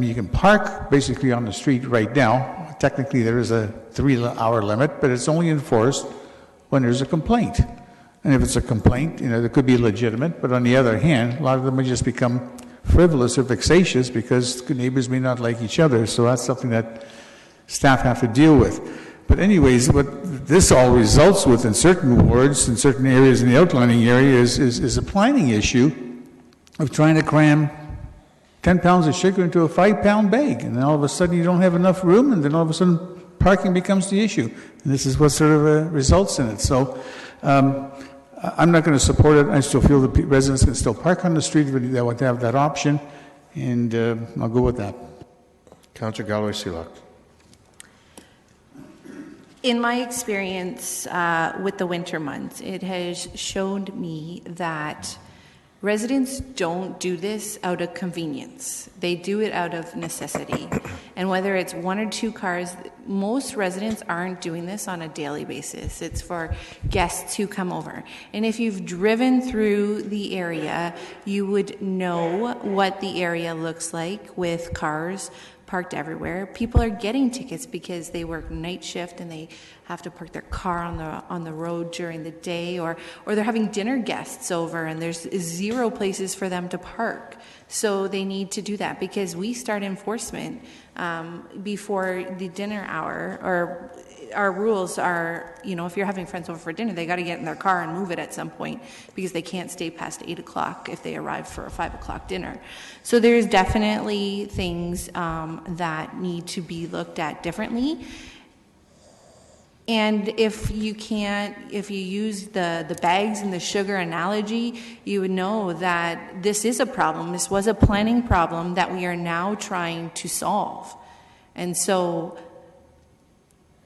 you can park basically on the street right now. Technically, there is a 3-hour limit, but it's only enforced when there's a complaint. And if it's a complaint, that could be legitimate, but on the other hand, a lot of them would just become frivolous or vexatious because neighbors may not like each other. So that's something that staff have to deal with. But anyways, what this all results with in certain wards, in certain areas in the outlining area is a planning issue of trying to cram 10 pounds of sugar into a 5-pound bag. And then all of a sudden you don't have enough room, and then all of a sudden parking becomes the issue. And this is what sort of results in it. So I'm not going to support it. I still feel the residents can still park on the street if they want to have that option. And I'll go with that. Councillor Galloway-Seelock. In my experience with the winter months, it has showed me that residents don't do this out of convenience. They do it out of necessity. And whether it's 1 or 2 cars, most residents aren't doing this on a daily basis. It's for guests who come over. And if you've driven through the area, you would know what the area looks like with cars parked everywhere. People are getting tickets because they work night shift and they have to park their car on the road during the day, or they're having dinner guests over and there's 0 places for them to park. So they need to do that because we start enforcement before the dinner hour. Or our rules are, if you're having friends over for dinner, they got to get in their car and move it at some point because they can't stay past 8 o'clock if they arrive for a 5 o'clock dinner. So there's definitely things that need to be looked at differently. And if you use the bags and the sugar analogy, you would know that this is a problem. This was a planning problem that we are now trying to solve. And so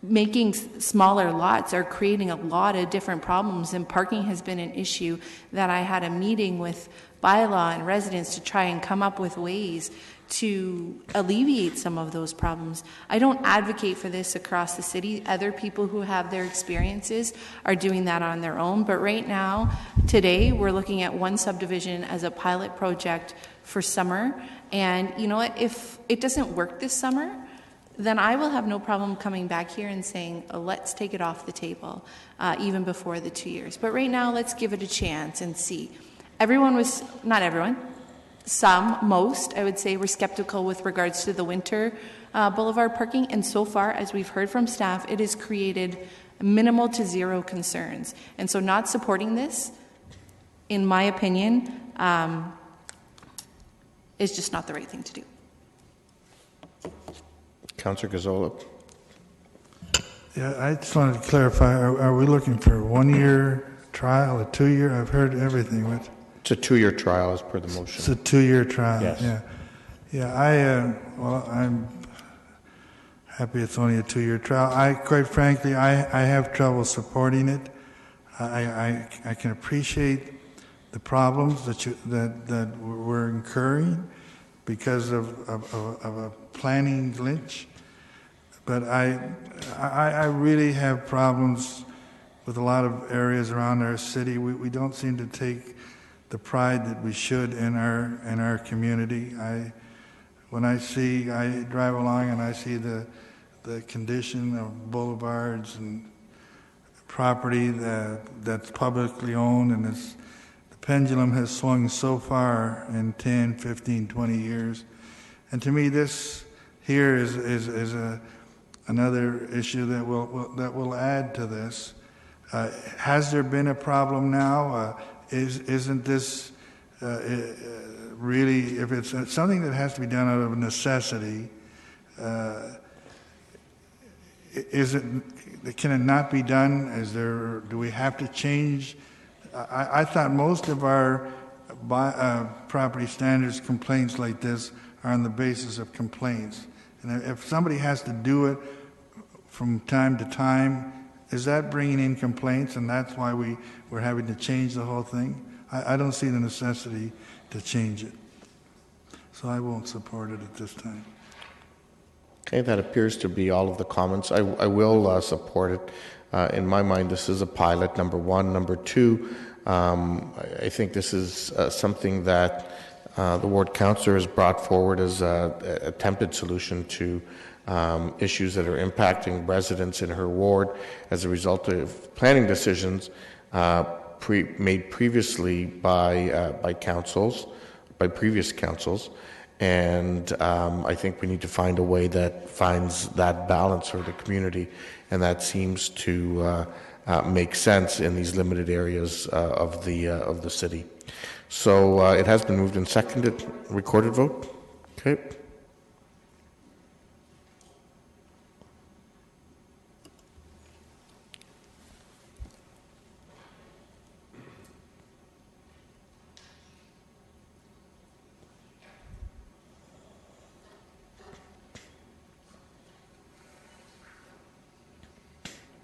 making smaller lots are creating a lot of different problems, and parking has been an issue that I had a meeting with bylaw and residents to try and come up with ways to alleviate some of those problems. I don't advocate for this across the city. Other people who have their experiences are doing that on their own. But right now, today, we're looking at one subdivision as a pilot project for summer. And you know what? If it doesn't work this summer, then I will have no problem coming back here and saying, let's take it off the table, even before the 2 years. But right now, let's give it a chance and see. Not everyone, most, I would say, were skeptical with regards to the winter boulevard parking. And so far, as we've heard from staff, it has created minimal to 0 concerns. And so not supporting this, in my opinion, is just not the right thing to do. Councillor Gazzola. Yeah, I just wanted to clarify, are we looking for a 1-year trial, a 2-year? I've heard everything. It's a 2-year trial as per the motion. It's a 2-year trial, yes. Yeah. I'm happy it's only a 2-year trial. Quite frankly, I have trouble supporting it. I can appreciate the problems that we're incurring because of a planning glitch, but I really have problems with a lot of areas around our city. We don't seem to take the pride that we should in our community. When I drive along and I see the condition of boulevards and property that's publicly owned, and the pendulum has swung so far in 10, 15, 20 years. And to me, this here is another issue that will add to this. Has there been a problem now? Isn't this really, if it's something that has to be done out of necessity, can it not be done? Do we have to change? I thought most of our property standards complaints like this are on the basis of complaints. And if somebody has to do it from time to time, is that bringing in complaints, and that's why we're having to change the whole thing? I don't see the necessity to change it. So I won't support it at this time. Okay, that appears to be all of the comments. I will support it. In my mind, this is a pilot, number one. Number two, I think this is something that the ward councillor has brought forward as an attempted solution to issues that are impacting residents in her ward as a result of planning decisions made previously by previous councils. And I think we need to find a way that finds that balance for the community, and that seems to make sense in these limited areas of the city. So it has been moved and seconded. Recorded vote. Okay.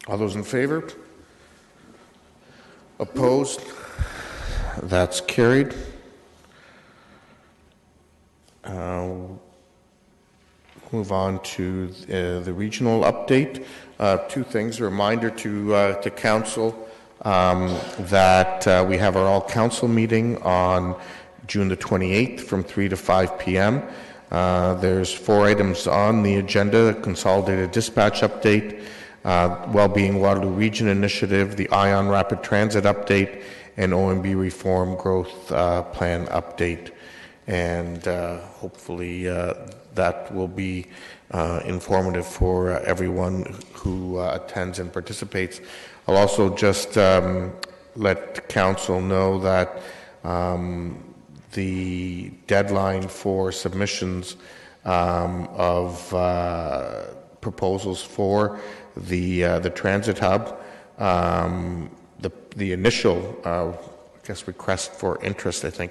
All those in favor? Opposed? That's carried. Move on to the regional update. Two things. A reminder to council that we have our all-council meeting on June the 28th from 3 to 5 p.m. There's 4 items on the agenda: consolidated dispatch update, Wellbeing Waterloo Region Initiative, the ION Rapid Transit update, and OMB Reform Growth Plan update. And hopefully that will be informative for everyone who attends and participates. I'll also just let council know that the deadline for submissions of proposals for the transit hub, the initial, I guess, request for interest, I think,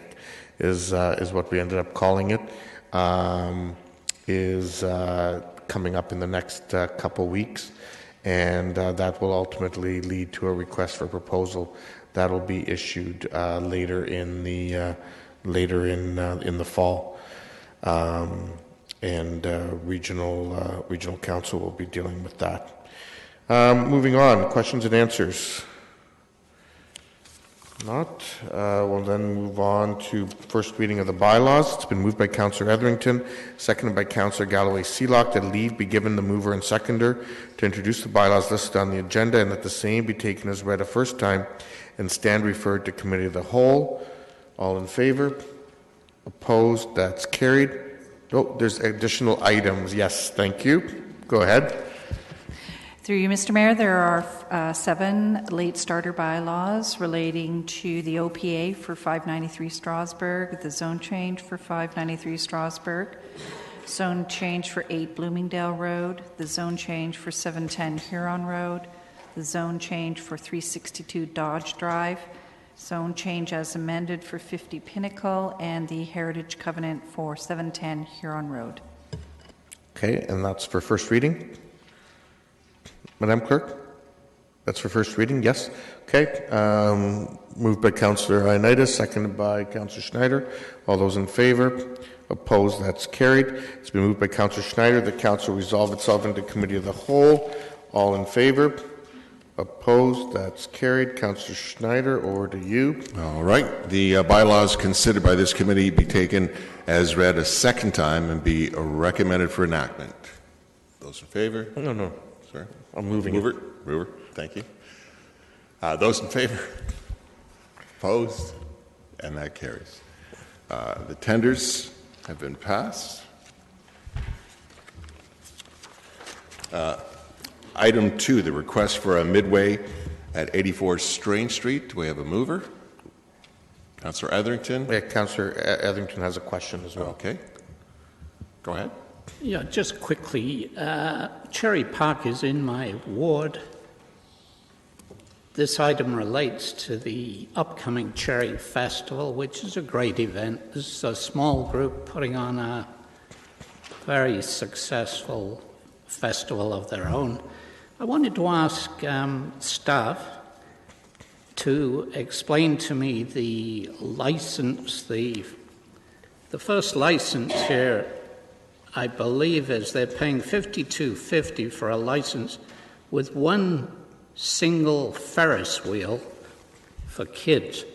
is what we ended up calling it, is coming up in the next couple weeks, and that will ultimately lead to a request for proposal that will be issued later in the fall, and regional council will be dealing with that. Moving on, questions and answers. Not. We'll then move on to first reading of the bylaws. It's been moved by Councillor Etherington, seconded by Councillor Galloway-Sealock, that leave be given the mover and seconder to introduce the bylaws listed on the agenda, and that the same be taken as read a first time and stand referred to committee of the whole. All in favor? Opposed? That's carried. Oh, there's additional items. Yes, thank you. Go ahead. Through you, Mr. Mayor, there are 7 late starter bylaws relating to the OPA for 593 Strasbourg, the zone change for 593 Strasbourg, zone change for 8 Bloomingdale Road, the zone change for 710 Huron Road, the zone change for 362 Dodge Drive, zone change as amended for 50 Pinnacle, and the Heritage Covenant for 710 Huron Road. Okay, and that's for first reading. Madam Clerk? That's for first reading, yes? Okay. Moved by Councillor Ioannidis, seconded by Councillor Schneider. All those in favor? Opposed? That's carried. It's been moved by Councillor Schneider that Council resolve itself into committee of the whole. All in favor? Opposed? That's carried. Councillor Schneider, over to you. All right. The bylaws considered by this committee be taken as read a second time and be recommended for enactment. Those in favor? No. Sorry. I'm moving it. Mover. Thank you. Those in favor? Opposed? And that carries. The tenders have been passed. Item 2, the request for a midway at 84 Strange Street. Do we have a mover? Councillor Etherington? Yeah, Councillor Etherington has a question as well. Okay. Go ahead. Yeah, just quickly, Cherry Park is in my ward. This item relates to the upcoming Cherry Festival, which is a great event. This is a small group putting on a very successful festival of their own. I wanted to ask staff to explain to me the license. The first license here, I believe, is they're paying $52.50 for a license with one single Ferris wheel for kids,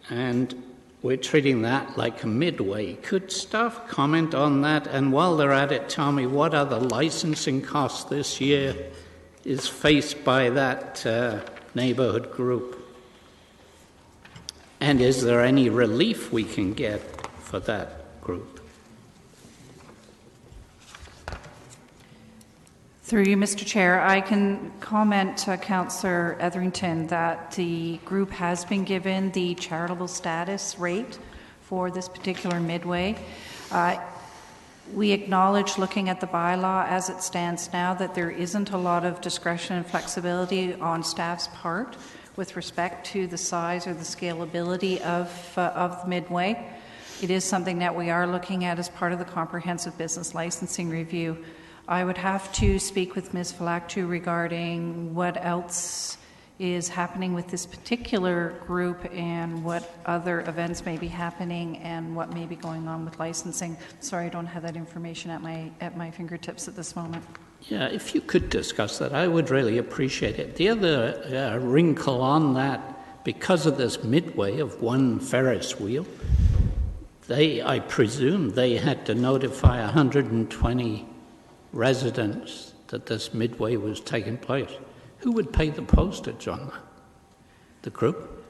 and we're treating that like a midway. Could staff comment on that? And while they're at it, tell me what other licensing costs this year is faced by that neighborhood group? And is there any relief we can get for that group? Through you, Mr. Chair, I can comment to Councillor Etherington that the group has been given the charitable status rate for this particular midway. We acknowledge, looking at the bylaw as it stands now, that there isn't a lot of discretion and flexibility on staff's part with respect to the size or the scalability of the midway. It is something that we are looking at as part of the comprehensive business licensing review. I would have to speak with Ms. Falactu regarding what else is happening with this particular group and what other events may be happening and what may be going on with licensing. Sorry, I don't have that information at my fingertips at this moment. Yeah, if you could discuss that, I would really appreciate it. The other wrinkle on that, because of this midway of one Ferris wheel, I presume they had to notify 120 residents that this midway was taking place. Who would pay the postage on that? The group?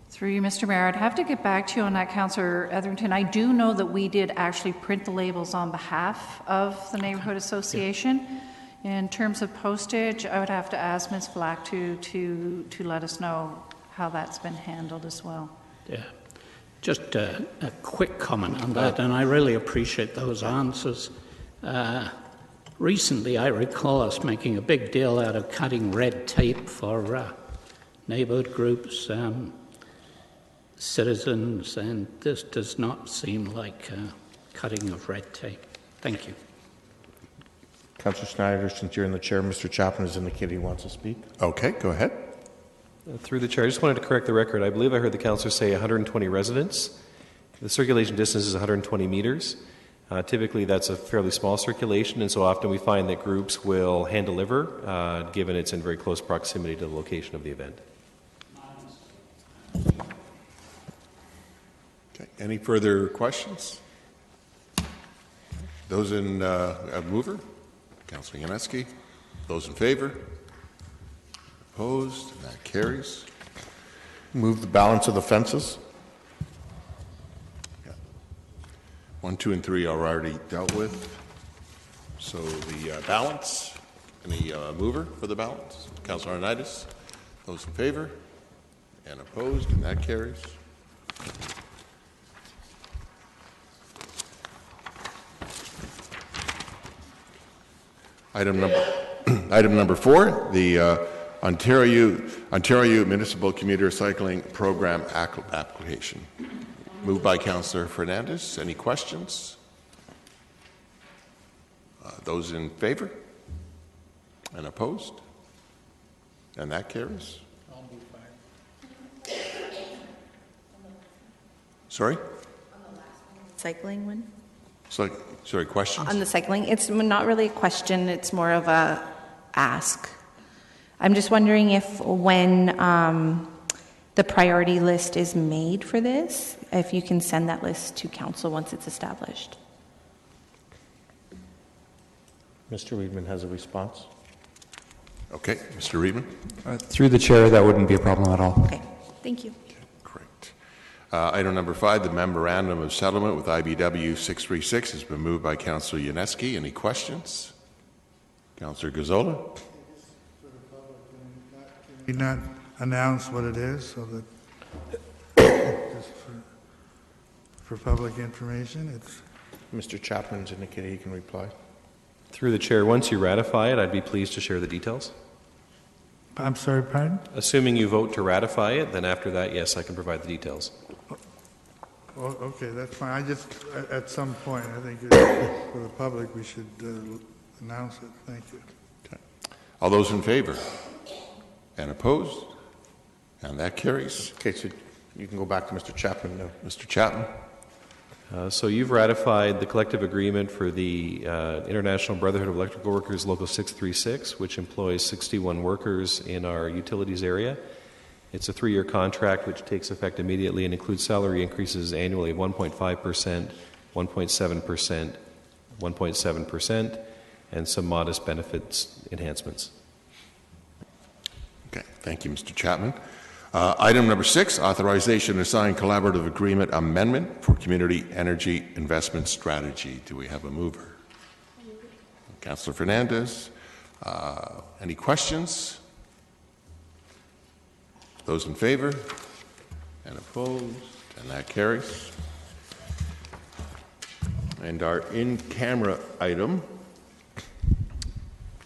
Through you, Mr. Mayor, I'd have to get back to you on that, Councillor Etherington. I do know that we did actually print the labels on behalf of the Neighbourhood Association. In terms of postage, I would have to ask Ms. Falactu to let us know how that's been handled as well. Yeah. Just a quick comment on that, and I really appreciate those answers. Recently, I recall us making a big deal out of cutting red tape for neighbourhood groups, citizens, and this does not seem like cutting of red tape. Thank you. Councillor Snyder, since you're in the chair, Mr. Chapman has indicated he wants to speak. Okay, go ahead. Through the chair, I just wanted to correct the record. I believe I heard the councillor say 120 residents. The circulation distance is 120 meters. Typically, that's a fairly small circulation, and so often we find that groups will hand deliver, given it's in very close proximity to the location of the event. Okay. Any further questions? Those in mover? Councillor Yaneski. Those in favor? Opposed? And that carries. Move the balance of the fences. 1, 2, and 3 are already dealt with. So the balance. Any mover for the balance? Councillor Arnaitis. Those in favor? And opposed? And that carries. Item number 4, the Ontario Municipal Commuter Cycling Program application. Moved by Councillor Fernandez. Any questions? Those in favor? And opposed? And that carries. Sorry? Cycling one? Sorry, questions? On the cycling, it's not really a question, it's more of a ask. I'm just wondering if when the priority list is made for this, if you can send that list to council once it's established. Mr. Reedman has a response. Okay, Mr. Reedman. Through the chair, that wouldn't be a problem at all. Okay, thank you. Great. Item number 5, the memorandum of settlement with IBW 636 has been moved by Councillor Yaneski. Any questions? Councillor Gazzola. Can you not announce what it is so that just for public information? It's Mr. Chapman's indicated he can reply. Through the chair, once you ratify it, I'd be pleased to share the details. I'm sorry, pardon? Assuming you vote to ratify it, then after that, yes, I can provide the details. Well, okay, that's fine. I just, at some point, I think for the public, we should announce it. Thank you. Okay. All those in favor? And opposed? And that carries. Okay, so you can go back to Mr. Chapman now. Mr. Chapman. So you've ratified the collective agreement for the International Brotherhood of Electrical Workers Local 636, which employs 61 workers in our utilities area. It's a 3-year contract which takes effect immediately and includes salary increases annually of 1.5%, 1.7%, 1.7%, and some modest benefits enhancements. Okay, thank you, Mr. Chapman. Item number 6, authorization to sign collaborative agreement amendment for community energy investment strategy. Do we have a mover? Councillor Fernandez. Any questions? Those in favor? And opposed? And that carries. And our in-camera item,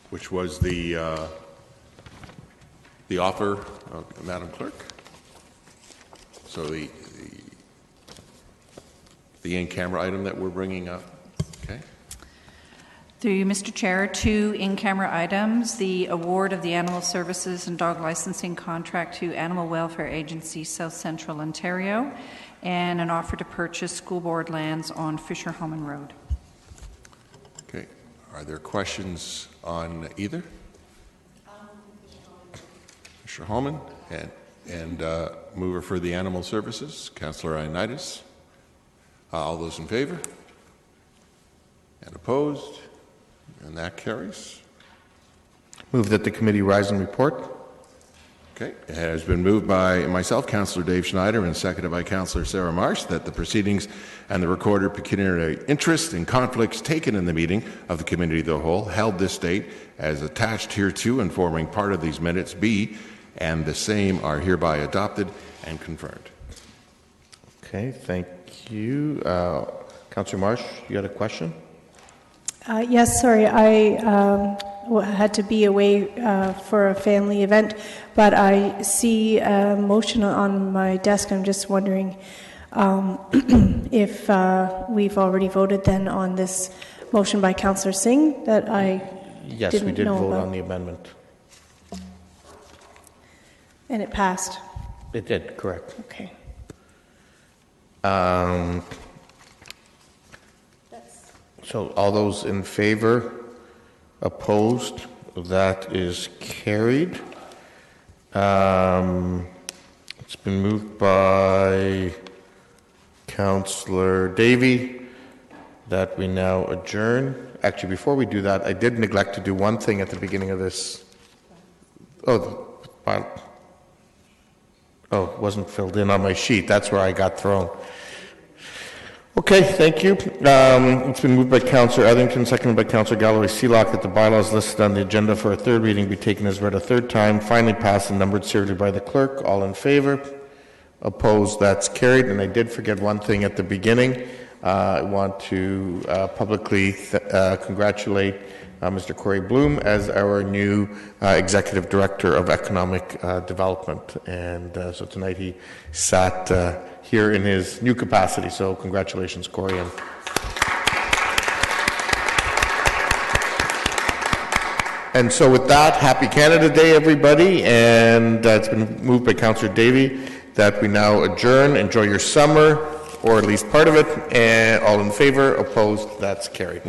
which was the offer, Madam Clerk. So the in-camera item that we're bringing up. Okay. Through you, Mr. Chair, 2 in-camera items: the award of the animal services and dog licensing contract to Animal Welfare Agency South Central Ontario, and an offer to purchase school board lands on Fisher-Homan Road. Okay. Are there questions on either? Mr. Holman and mover for the animal services, Councillor Ioannidis. All those in favor? And opposed? And that carries. Move that the committee rise and report. Okay. It has been moved by myself, Councillor Dave Schneider, and seconded by Councillor Sarah Marsh, that the proceedings and the recorded pecuniary interest and conflicts taken in the meeting of the Committee of the Whole held this date as attached hereto and forming part of these minutes be, and the same are hereby adopted and confirmed. Okay, thank you. Councillor Marsh, you had a question? Yes, sorry. I had to be away for a family event, but I see a motion on my desk. I'm just wondering if we've already voted then on this motion by Councillor Singh that I Yes, didn't we did know vote about. on the amendment. And it passed. It did, correct. Okay. So all those in favor, opposed, that is carried. It's been moved by Councillor Davey that we now adjourn. Actually, before we do that, I did neglect to do one thing at the beginning of this. It wasn't filled in on my sheet. That's where I got thrown. Okay, thank you. It's been moved by Councillor Etherington, seconded by Councillor Galloway-Sealock, that the bylaws listed on the agenda for a third reading be taken as read a third time, finally passed and numbered serially by the clerk. All in favor? Opposed? That's carried. And I did forget one thing at the beginning. I want to publicly congratulate Mr. Corey Bloom as our new Executive Director of Economic Development. And so tonight he sat here in his new capacity. So congratulations, Corey. And so with that, happy Canada Day, everybody. And it's been moved by Councillor Davey that we now adjourn. Enjoy your summer, or at least part of it. And all in favor, opposed, that's carried.